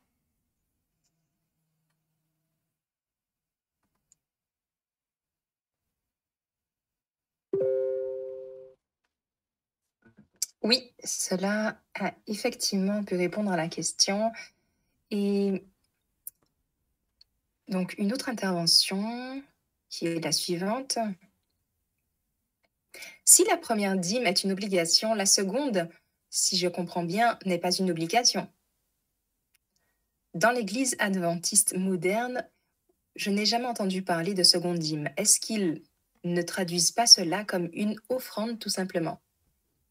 Speaker 3: Oui, cela a effectivement pu répondre à la question. Et donc, une autre intervention qui est la suivante. Si la première dîme est une obligation, la seconde, si je comprends bien, n'est pas une obligation. Dans l'Église adventiste moderne, je n'ai jamais entendu parler de seconde dîme. Est-ce qu'ils ne traduisent pas cela comme une offrande tout simplement?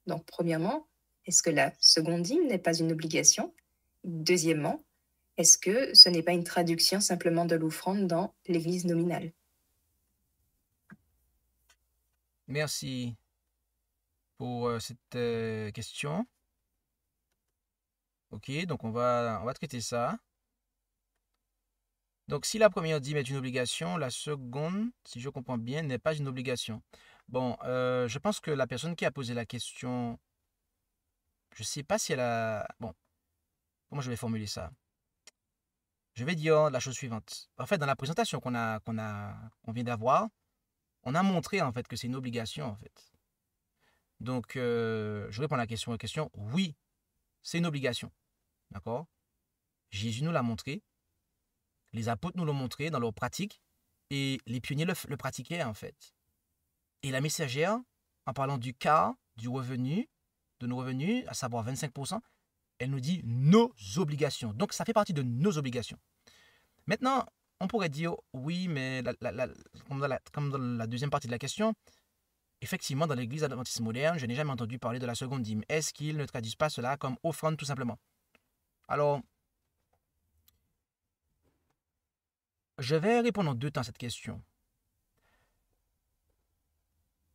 Speaker 3: Donc, premièrement, est-ce que la seconde dîme n'est pas une obligation? Deuxièmement, est-ce que ce n'est pas une traduction simplement de l'offrande dans l'Église nominale?
Speaker 2: Merci pour cette question. Ok, donc on va traiter ça. Donc, si la première dîme est une obligation, la seconde, si je comprends bien, n'est pas une obligation. Bon, je pense que la personne qui a posé la question, je ne sais pas si elle a... Bon, comment je vais formuler ça? Je vais dire la chose suivante. En fait, dans la présentation qu'on vient d'avoir, on a montré en fait que c'est une obligation en fait. Donc, je réponds à la question. Oui, c'est une obligation. D'accord? Jésus nous l'a montré. Les apôtres nous l'ont montré dans leur pratique. Et les pionniers le pratiquaient en fait. Et la messagère, en parlant du quart, du revenu, de nos revenus, à savoir 25%, elle nous dit nos obligations. Donc, ça fait partie de nos obligations. Maintenant, on pourrait dire, oui, mais comme dans la deuxième partie de la question, effectivement, dans l'église adventiste moderne, je n'ai jamais entendu parler de la seconde dîme. Est-ce qu'ils ne traduisent pas cela comme offrande tout simplement? Alors, je vais répondre en deux temps à cette question.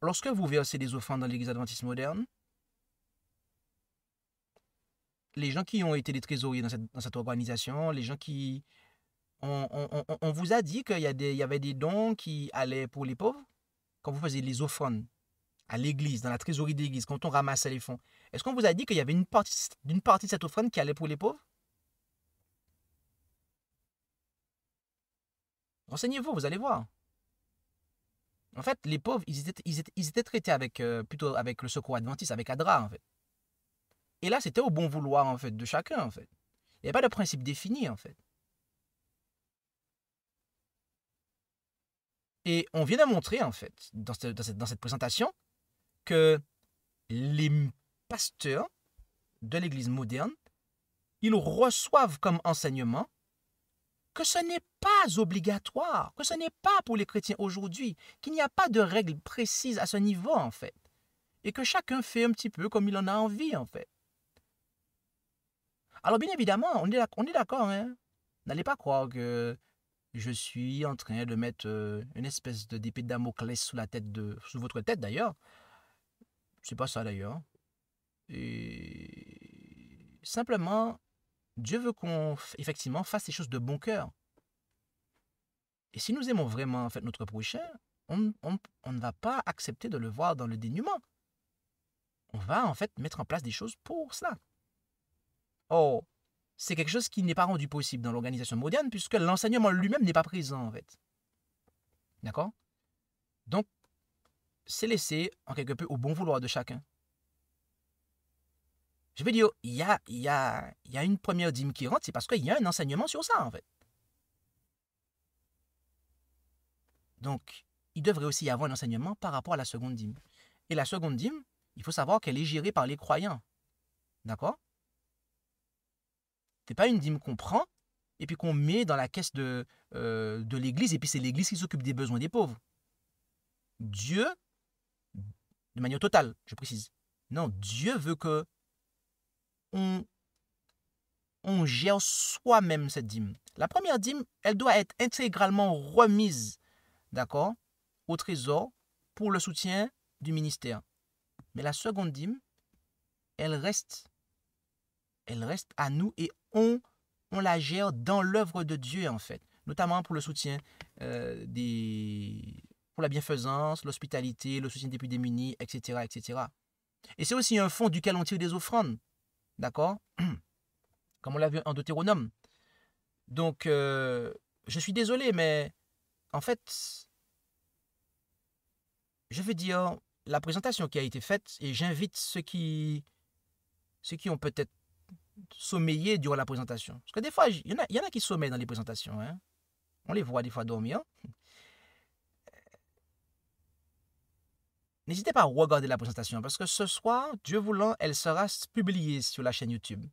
Speaker 2: Lorsque vous versez des offrandes dans l'église adventiste moderne, les gens qui ont été des trésoriers dans cette organisation, les gens qui... On vous a dit qu'il y avait des dons qui allaient pour les pauvres quand vous faisiez les offrandes à l'église, dans la trésorerie de l'église, quand on ramassait les fonds. Est-ce qu'on vous a dit qu'il y avait une partie de cette offrande qui allait pour les pauvres? Renseignez-vous, vous allez voir. En fait, les pauvres, ils étaient traités plutôt avec le secours adventiste, avec ADRA, en fait. Et là, c'était au bon vouloir, en fait, de chacun, en fait. Il n'y avait pas de principe défini, en fait. Et on vient de montrer, en fait, dans cette présentation, que les pasteurs de l'Église moderne, ils reçoivent comme enseignement que ce n'est pas obligatoire, que ce n'est pas pour les chrétiens aujourd'hui, qu'il n'y a pas de règles précises à ce niveau, en fait. Et que chacun fait un petit peu comme il en a envie, en fait. Alors, bien évidemment, on est d'accord, hein. N'allez pas croire que je suis en train de mettre une espèce d'épée de Damoclès sous votre tête, d'ailleurs. C'est pas ça, d'ailleurs. Et simplement, Dieu veut qu'on, effectivement, fasse les choses de bon cœur. Et si nous aimons vraiment, en fait, notre prochain, on ne va pas accepter de le voir dans le dénuement. On va, en fait, mettre en place des choses pour cela. Oh, c'est quelque chose qui n'est pas rendu possible dans l'organisation moderne puisque l'enseignement lui-même n'est pas présent, en fait. D'accord? Donc, c'est laissé, en quelque peu, au bon vouloir de chacun. Je veux dire, il y a une première dîme qui rentre, c'est parce qu'il y a un enseignement sur ça, en fait. Donc, il devrait aussi y avoir un enseignement par rapport à la seconde dîme. Et la seconde dîme, il faut savoir qu'elle est gérée par les croyants. D'accord? Ce n'est pas une dîme qu'on prend et puis qu'on met dans la caisse de l'Église et puis c'est l'Église qui s'occupe des besoins des pauvres. Dieu, de manière totale, je précise. Non, Dieu veut que on gère soi-même cette dîme. La première dîme, elle doit être intégralement remise, d'accord, au trésor pour le soutien du ministère. Mais la seconde dîme, elle reste à nous et on la gère dans l'œuvre de Dieu, en fait, notamment pour le soutien pour la bienfaisance, l'hospitalité, le soutien des plus démunis, etc., etc. Et c'est aussi un fonds duquel on tire des offrandes, d'accord? Comme on l'a vu en Deutéronome. Donc, je suis désolé, mais en fait, je veux dire, la présentation qui a été faite, et j'invite ceux qui ont peut-être sommeillé durant la présentation. Parce que des fois, il y en a qui sommeillent dans les présentations. Hein? On les voit des fois dormir. N'hésitez pas à regarder la présentation parce que ce soir, Dieu voulant, elle sera publiée sur la chaîne YouTube.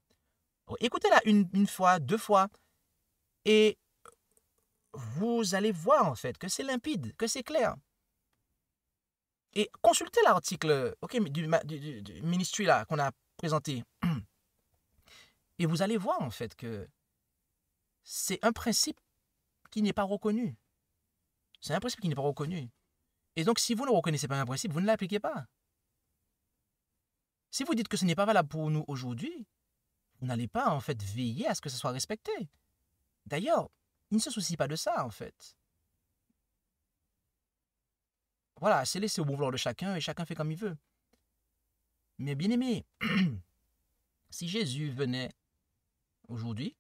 Speaker 2: Écoutez-la une fois, deux fois, et vous allez voir en fait que c'est limpide, que c'est clair. Et consultez l'article du ministry là qu'on a présenté. Et vous allez voir en fait que c'est un principe qui n'est pas reconnu. C'est un principe qui n'est pas reconnu. Et donc si vous ne reconnaissez pas un principe, vous ne l'appliquez pas. Si vous dites que ce n'est pas valable pour nous aujourd'hui, vous n'allez pas en fait veiller à ce que ce soit respecté. D'ailleurs, il ne se soucie pas de ça en fait. Voilà, c'est laissé au bon vouloir de chacun et chacun fait comme il veut. Mais bien aimé, si Jésus venait aujourd'hui,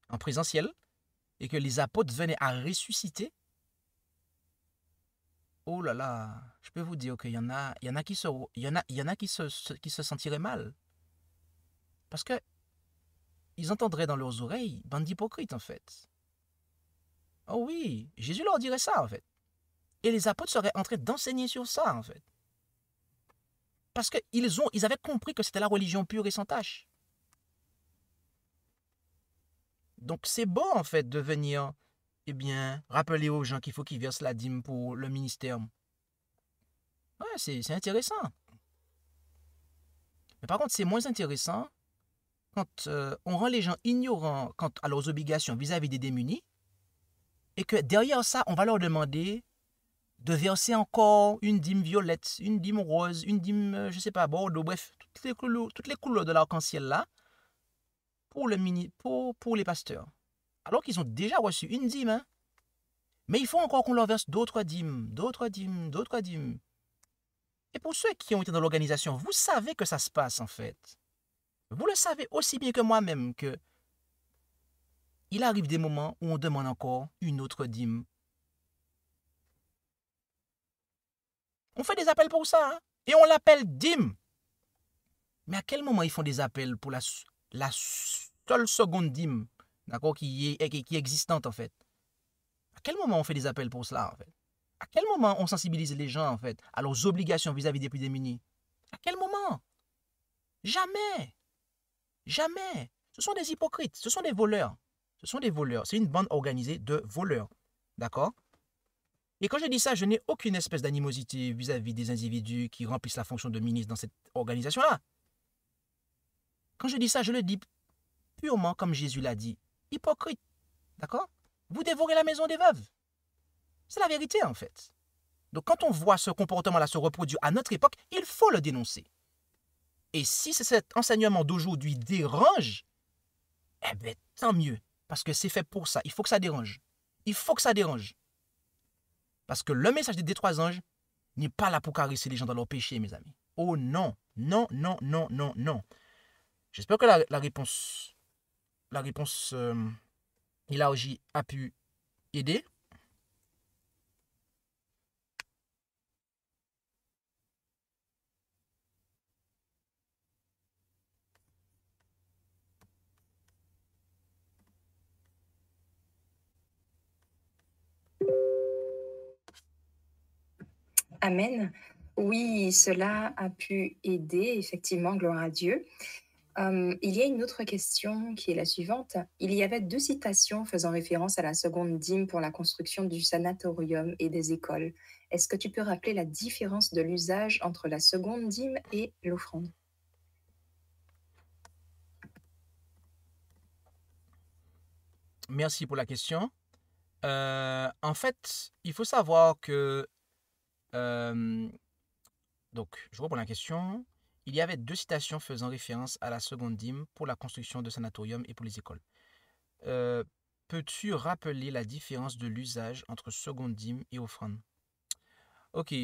Speaker 2: en présentiel, et que les apôtres venaient à ressusciter, oh là là, je peux vous dire qu'il y en a qui se sentiraient mal. Parce que ils entendraient dans leurs oreilles, bande d'hypocrites en fait. Oh oui, Jésus leur dirait ça en fait. Et les apôtres seraient en train d'enseigner sur ça en fait. Parce qu'ils avaient compris que c'était la religion pure et sans tache. Donc c'est beau en fait de venir, rappeler aux gens qu'il faut qu'ils versent la dîme pour le ministère. Ouais, c'est intéressant. Mais par contre, c'est moins intéressant quand on rend les gens ignorants quant à leurs obligations vis-à-vis des démunis et que derrière ça, on va leur demander de verser encore une dîme violette, une dîme rose, une dîme, je sais pas, bordeaux, bref, toutes les couleurs de l'arc-en-ciel là pour les pasteurs. Alors qu'ils ont déjà reçu une dîme, hein. Mais il faut encore qu'on leur verse d'autres dîmes, d'autres dîmes, d'autres dîmes. Et pour ceux qui ont été dans l'organisation, vous savez que ça se passe en fait. Vous le savez aussi bien que moi-même que il arrive des moments où on demande encore une autre dîme. On fait des appels pour ça, hein, et on l'appelle dîme. Mais à quel moment ils font des appels pour la seule seconde dîme, d'accord, qui est existante en fait? À quel moment on fait des appels pour cela en fait? À quel moment on sensibilise les gens en fait à leurs obligations vis-à-vis des plus démunis? À quel moment? Jamais. Jamais. Ce sont des hypocrites, ce sont des voleurs. Ce sont des voleurs. C'est une bande organisée de voleurs. D'accord? Et quand je dis ça, je n'ai aucune espèce d'animosité vis-à-vis des individus qui remplissent la fonction de ministre dans cette organisation-là. Quand je dis ça, je le dis purement comme Jésus l'a dit. Hypocrite. D'accord? Vous dévorez la maison des veuves. C'est la vérité en fait. Donc quand on voit ce comportement-là se reproduire à notre époque, il faut le dénoncer. Et si cet enseignement d'aujourd'hui dérange, eh bien tant mieux. Parce que c'est fait pour ça. Il faut que ça dérange. Il faut que ça dérange. Parce que le message des trois anges n'est pas là pour caresser les gens dans leur péché, mes amis. Oh non, non, non, non, non, non. J'espère que la réponse élargie a pu aider.
Speaker 3: Amen. Oui, cela a pu aider, effectivement, gloire à Dieu. Il y a une autre question qui est la suivante. Il y avait deux citations faisant référence à la seconde dîme pour la construction du sanatorium et des écoles. Est-ce que tu peux rappeler la différence de l'usage entre la seconde dîme et l'offrande?
Speaker 2: Merci pour la question. En fait, il faut savoir que... donc, je reprends la question. Il y avait deux citations faisant référence à la seconde dîme pour la construction de sanatoriums et pour les écoles. Peux-tu rappeler la différence de l'usage entre seconde dîme et offrande? Ok.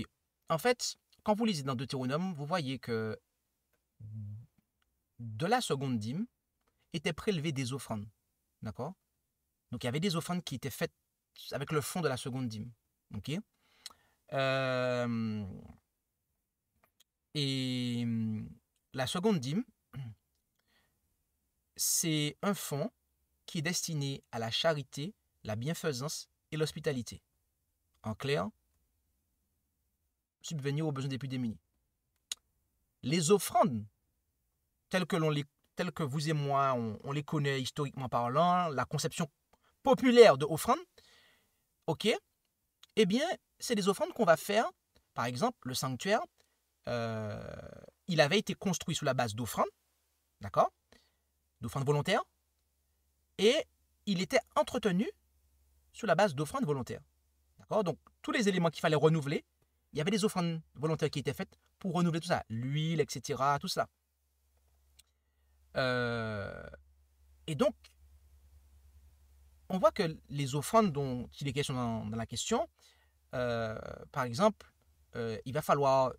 Speaker 2: En fait, quand vous lisez dans Deutéronome, vous voyez que de la seconde dîme étaient prélevées des offrandes. D'accord? Donc, il y avait des offrandes qui étaient faites avec le fond de la seconde dîme. Ok? Et la seconde dîme, c'est un fonds qui est destiné à la charité, la bienfaisance et l'hospitalité. En clair, subvenir aux besoins des plus démunis. Les offrandes, telles que vous et moi, on les connaît historiquement parlant, la conception populaire de offrande, ok, eh bien, c'est des offrandes qu'on va faire. Par exemple, le sanctuaire, il avait été construit sous la base d'offrandes, d'accord, d'offrandes volontaires, et il était entretenu sous la base d'offrandes volontaires. D'accord? Donc, tous les éléments qu'il fallait renouveler, il y avait des offrandes volontaires qui étaient faites pour renouveler tout ça. L'huile, etc., tout cela. Et donc, on voit que les offrandes dont il est question dans la question, par exemple, il va falloir,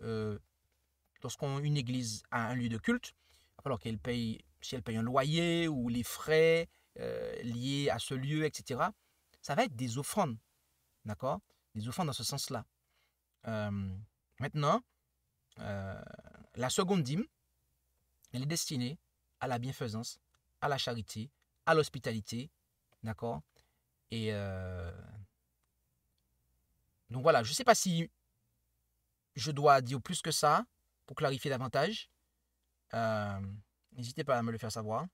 Speaker 2: lorsqu'une église a un lieu de culte, il va falloir qu'elle paye, si elle paye un loyer ou les frais liés à ce lieu, etc., ça va être des offrandes. D'accord? Des offrandes dans ce sens-là. Maintenant, la seconde dîme, elle est destinée à la bienfaisance, à la charité, à l'hospitalité. D'accord? Et donc voilà, je ne sais pas si je dois dire plus que ça pour clarifier davantage. N'hésitez pas à me le faire savoir.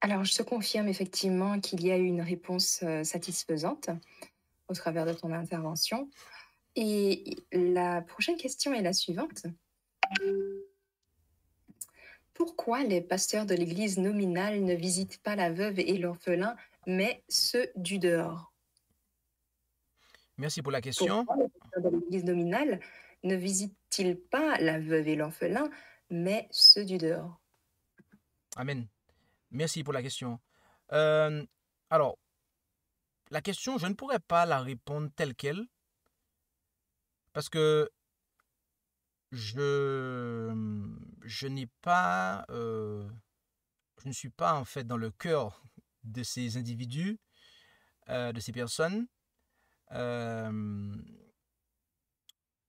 Speaker 3: Alors, je te confirme effectivement qu'il y a eu une réponse satisfaisante au travers de ton intervention. Et la prochaine question est la suivante. Pourquoi les pasteurs de l'Église nominale ne visitent pas la veuve et l'orphelin, mais ceux du dehors?
Speaker 2: Merci pour la question.
Speaker 3: Pourquoi les pasteurs de l'Église nominale ne visitent-ils pas la veuve et l'orphelin, mais ceux du dehors?
Speaker 2: Amen. Merci pour la question. Alors, la question, je ne pourrais pas la répondre telle qu'elle, parce que je n'ai pas, je ne suis pas en fait dans le cœur de ces individus, de ces personnes.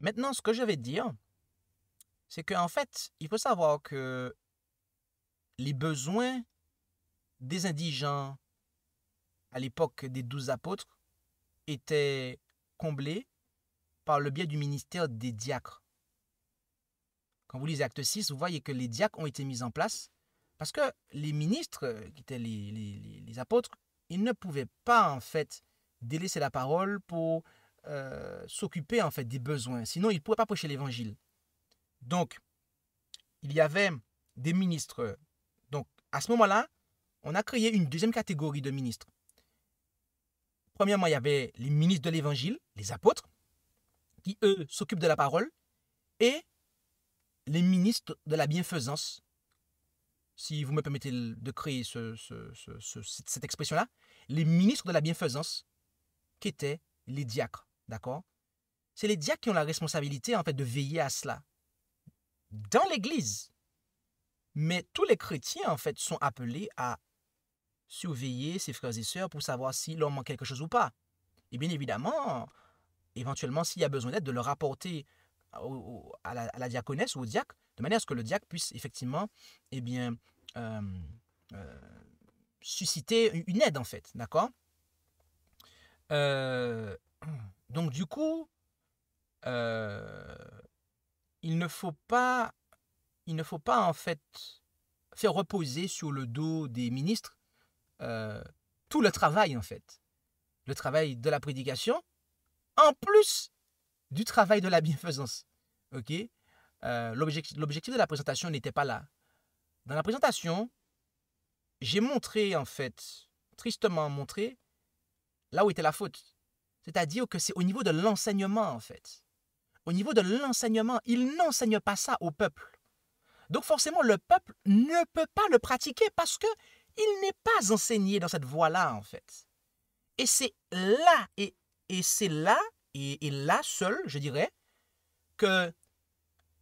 Speaker 2: Maintenant, ce que je vais dire, c'est qu'en fait, il faut savoir que les besoins des indigents à l'époque des 12 apôtres étaient comblés par le biais du ministère des diacres. Quand vous lisez Acte 6, vous voyez que les diacres ont été mis en place parce que les ministres, qui étaient les apôtres, ils ne pouvaient pas en fait délaisser la parole pour s'occuper en fait des besoins. Sinon, ils ne pouvaient pas prêcher l'évangile. Donc, il y avait des ministres. Donc, à ce moment-là, on a créé une deuxième catégorie de ministres. Premièrement, il y avait les ministres de l'évangile, les apôtres, qui, eux, s'occupent de la parole, et les ministres de la bienfaisance, si vous me permettez de créer cette expression-là, les ministres de la bienfaisance, qui étaient les diacres, d'accord? C'est les diacres qui ont la responsabilité, en fait, de veiller à cela dans l'Église. Mais tous les chrétiens, en fait, sont appelés à surveiller ses frères et sœurs pour savoir s'il leur manque quelque chose ou pas. Et bien évidemment, éventuellement, s'il y a besoin d'aide, de leur apporter à la diaconesse ou au diacre, de manière à ce que le diacre puisse effectivement eh bien, susciter une aide, en fait. D'accord? Donc, du coup, il ne faut pas, en fait, faire reposer sur le dos des ministres tout le travail, en fait. Le travail de la prédication, en plus du travail de la bienfaisance. Ok? L'objectif de la présentation n'était pas là. Dans la présentation, j'ai montré, en fait, tristement montré, là où était la faute. C'est-à-dire que c'est au niveau de l'enseignement, en fait. Au niveau de l'enseignement, il n'enseigne pas ça au peuple. Donc forcément, le peuple ne peut pas le pratiquer parce que il n'est pas enseigné dans cette voie-là, en fait. Et c'est là, et c'est là, et là seul, je dirais, que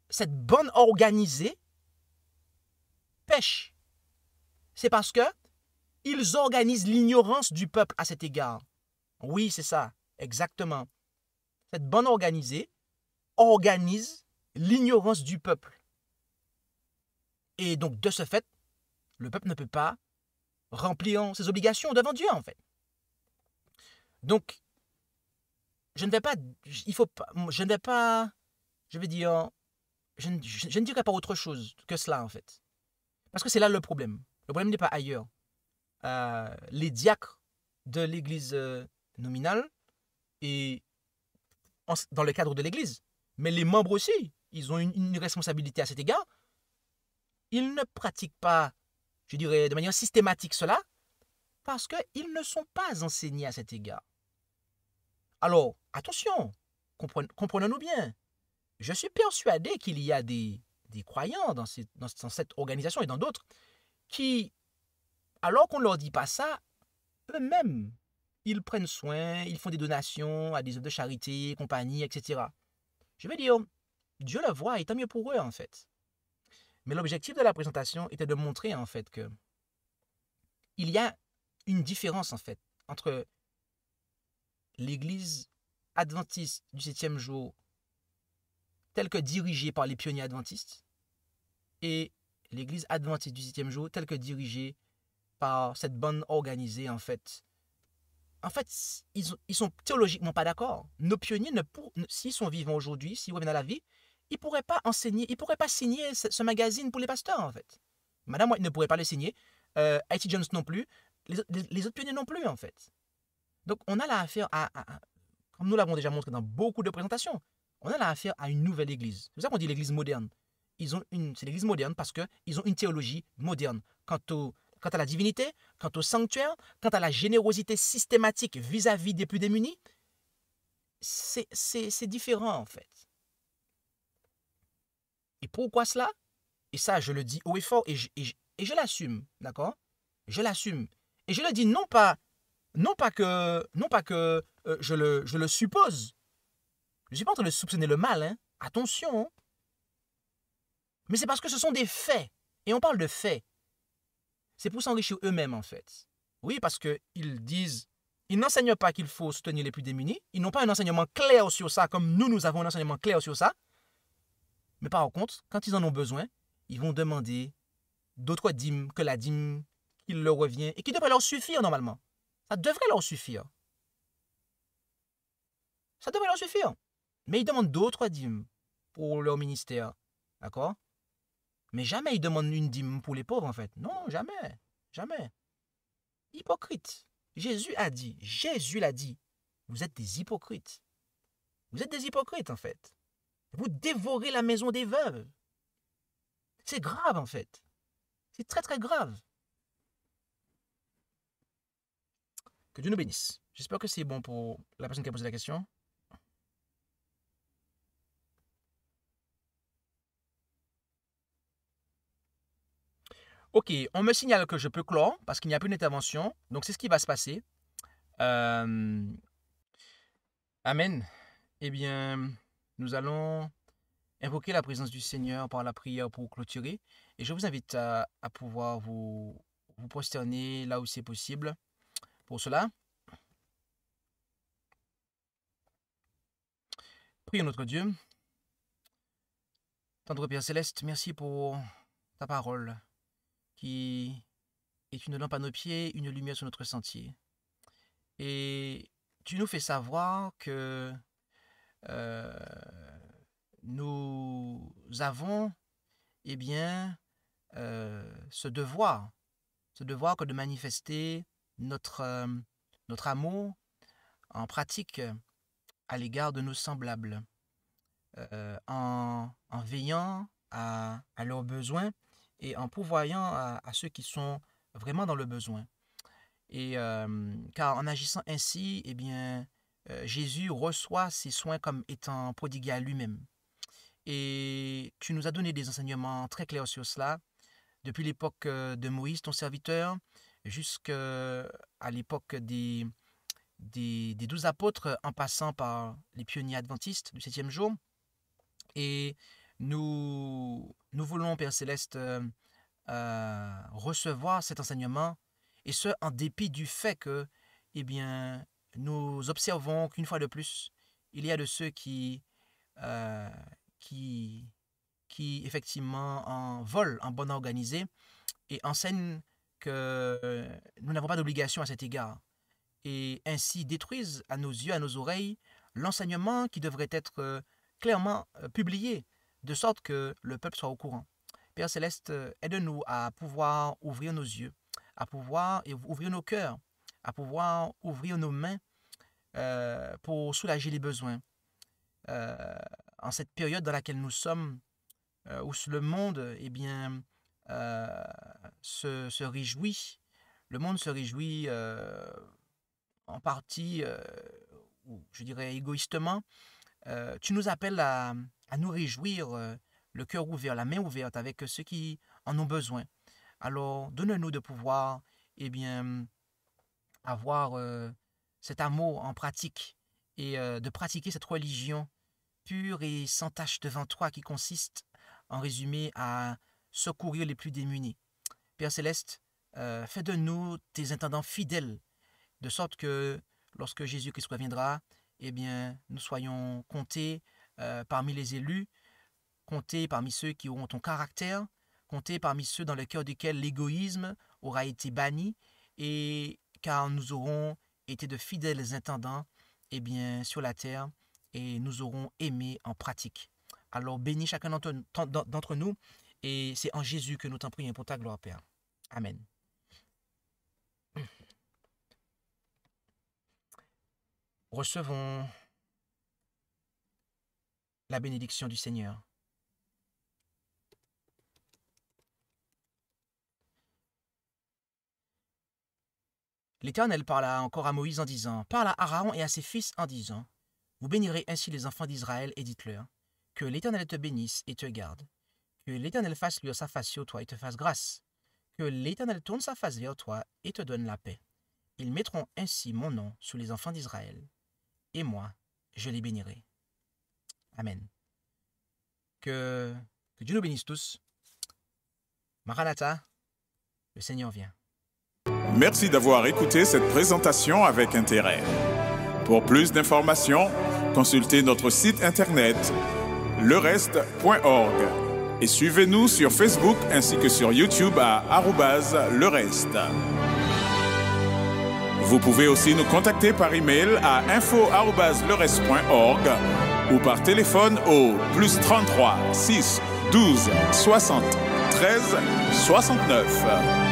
Speaker 2: cette bande organisée pêche. C'est parce que ils organisent l'ignorance du peuple à cet égard. Oui, c'est ça, exactement. Cette bande organisée organise l'ignorance du peuple. Et donc, de ce fait, le peuple ne peut pas remplir ses obligations devant Dieu, en fait. Donc, je ne vais pas, je vais dire, je ne dirai pas autre chose que cela, en fait. Parce que c'est là le problème. Le problème n'est pas ailleurs. Les diacres de l'église nominale et dans le cadre de l'église, mais les membres aussi, ils ont une responsabilité à cet égard. Ils ne pratiquent pas, je dirais, de manière systématique cela, parce qu'ils ne sont pas enseignés à cet égard. Alors, attention, comprenons-nous bien. Je suis persuadé qu'il y a des croyants dans cette organisation et dans d'autres qui, alors qu'on ne leur dit pas ça, eux-mêmes, ils prennent soin, ils font des donations à des œuvres de charité, compagnie, etc. Je veux dire, Dieu le voit et tant mieux pour eux, en fait. Mais l'objectif de la présentation était de montrer, en fait, que il y a une différence, en fait, entre l'église adventiste du 7e jour, telle que dirigée par les pionniers adventistes, et l'église adventiste du 7e jour, telle que dirigée par cette bande organisée, en fait. En fait, ils sont théologiquement pas d'accord. Nos pionniers, s'ils sont vivants aujourd'hui, s'ils reviennent à la vie, ils ne pourraient pas enseigner, ils ne pourraient pas signer ce magazine pour les pasteurs, en fait. Madame White ne pourrait pas le signer, I.T. Jones non plus, les autres pionniers non plus, en fait. Donc, on a là affaire comme nous l'avons déjà montré dans beaucoup de présentations, on a là affaire à une nouvelle église. C'est pour ça qu'on dit l'église moderne. C'est l'église moderne parce qu'ils ont une théologie moderne. Quant à la divinité, quant au sanctuaire, quant à la générosité systématique vis-à-vis des plus démunis, c'est différent, en fait. Et pourquoi cela? Et ça, je le dis haut et fort, et je l'assume, d'accord? Je l'assume. Et je le dis non pas que je le suppose. Je ne suis pas en train de soupçonner le mal, hein? Attention. Hein? Mais c'est parce que ce sont des faits. Et on parle de faits. C'est pour s'enrichir eux-mêmes, en fait. Oui, parce qu'ils disent, ils n'enseignent pas qu'il faut soutenir les plus démunis. Ils n'ont pas un enseignement clair sur ça, comme nous avons un enseignement clair sur ça. Mais par contre, quand ils en ont besoin, ils vont demander d'autres dîmes que la dîme qui leur revient et qui devrait leur suffire normalement. Ça devrait leur suffire. Ça devrait leur suffire. Mais ils demandent d'autres dîmes pour leur ministère. D'accord? Mais jamais ils demandent une dîme pour les pauvres, en fait. Non, jamais. Jamais. Hypocrite. Jésus l'a dit. Vous êtes des hypocrites. Vous êtes des hypocrites, en fait. Vous dévorez la maison des veuves. C'est grave, en fait. C'est très, très grave. Que Dieu nous bénisse. J'espère que c'est bon pour la personne qui a posé la question. Ok, on me signale que je peux clore parce qu'il n'y a plus d'intervention. Donc, c'est ce qui va se passer. Amen. Eh bien, nous allons invoquer la présence du Seigneur par la prière pour clôturer. Et je vous invite à pouvoir vous prosterner là où c'est possible. Pour cela, prions notre Dieu. Tendre Père Céleste, merci pour ta parole qui est une lampe à nos pieds, une lumière sur notre sentier. Et tu nous fais savoir que nous avons, eh bien, ce devoir que de manifester notre amour en pratique à l'égard de nos semblables, en veillant à leurs besoins et en pourvoyant à ceux qui sont vraiment dans le besoin. Et car en agissant ainsi, eh bien, Jésus reçoit ses soins comme étant prodigué à lui-même. Et tu nous as donné des enseignements très clairs sur cela, depuis l'époque de Moïse, ton serviteur, jusqu'à l'époque des 12 apôtres, en passant par les pionniers adventistes du 7e jour. Et nous voulons, Père Céleste, recevoir cet enseignement, et ce, en dépit du fait que, eh bien, nous observons qu'une fois de plus, il y a de ceux qui effectivement en volent en bonne organisée et enseignent que nous n'avons pas d'obligation à cet égard, et ainsi détruisent à nos yeux, à nos oreilles, l'enseignement qui devrait être clairement publié, de sorte que le peuple soit au courant. Père Céleste, aide-nous à pouvoir ouvrir nos yeux, à pouvoir ouvrir nos cœurs, à pouvoir ouvrir nos mains pour soulager les besoins. En cette période dans laquelle nous sommes, où le monde se réjouit, le monde se réjouit en partie, ou je dirais égoïstement, tu nous appelles à nous réjouir, le cœur ouvert, la main ouverte avec ceux qui en ont besoin. Alors, donne-nous de pouvoir avoir cet amour en pratique et de pratiquer cette religion pure et sans tache devant toi qui consiste en résumé à secourir les plus démunis. Père Céleste, fais de nous tes intendants fidèles, de sorte que lorsque Jésus-Christ reviendra, eh bien, nous soyons comptés parmi les élus, comptés parmi ceux qui auront ton caractère, comptés parmi ceux dans le cœur desquels l'égoïsme aura été banni, et car nous aurons été de fidèles intendants sur la terre, et nous aurons aimé en pratique. Alors bénis chacun d'entre nous, et c'est en Jésus que nous t'en prions pour ta gloire, Père. Amen. Recevons la bénédiction du Seigneur. L'Éternel parla encore à Moïse en disant, « Parle à Aaron et à ses fils en disant, vous bénirez ainsi les enfants d'Israël et dites-leur, que l'Éternel te bénisse et te garde, que l'Éternel fasse luire sa face sur toi et te fasse grâce, que l'Éternel tourne sa face vers toi et te donne la paix. Ils mettront ainsi mon nom sous les enfants d'Israël, et moi, je les bénirai. » Amen. Que Dieu nous bénisse tous. Maranatha, le Seigneur vient.
Speaker 1: Merci d'avoir écouté cette présentation avec intérêt. Pour plus d'informations, consultez notre site internet lereste.org et suivez-nous sur Facebook ainsi que sur YouTube à @lereste. Vous pouvez aussi nous contacter par email à info@lereste.org ou par téléphone au +33 6 12 60 13 69.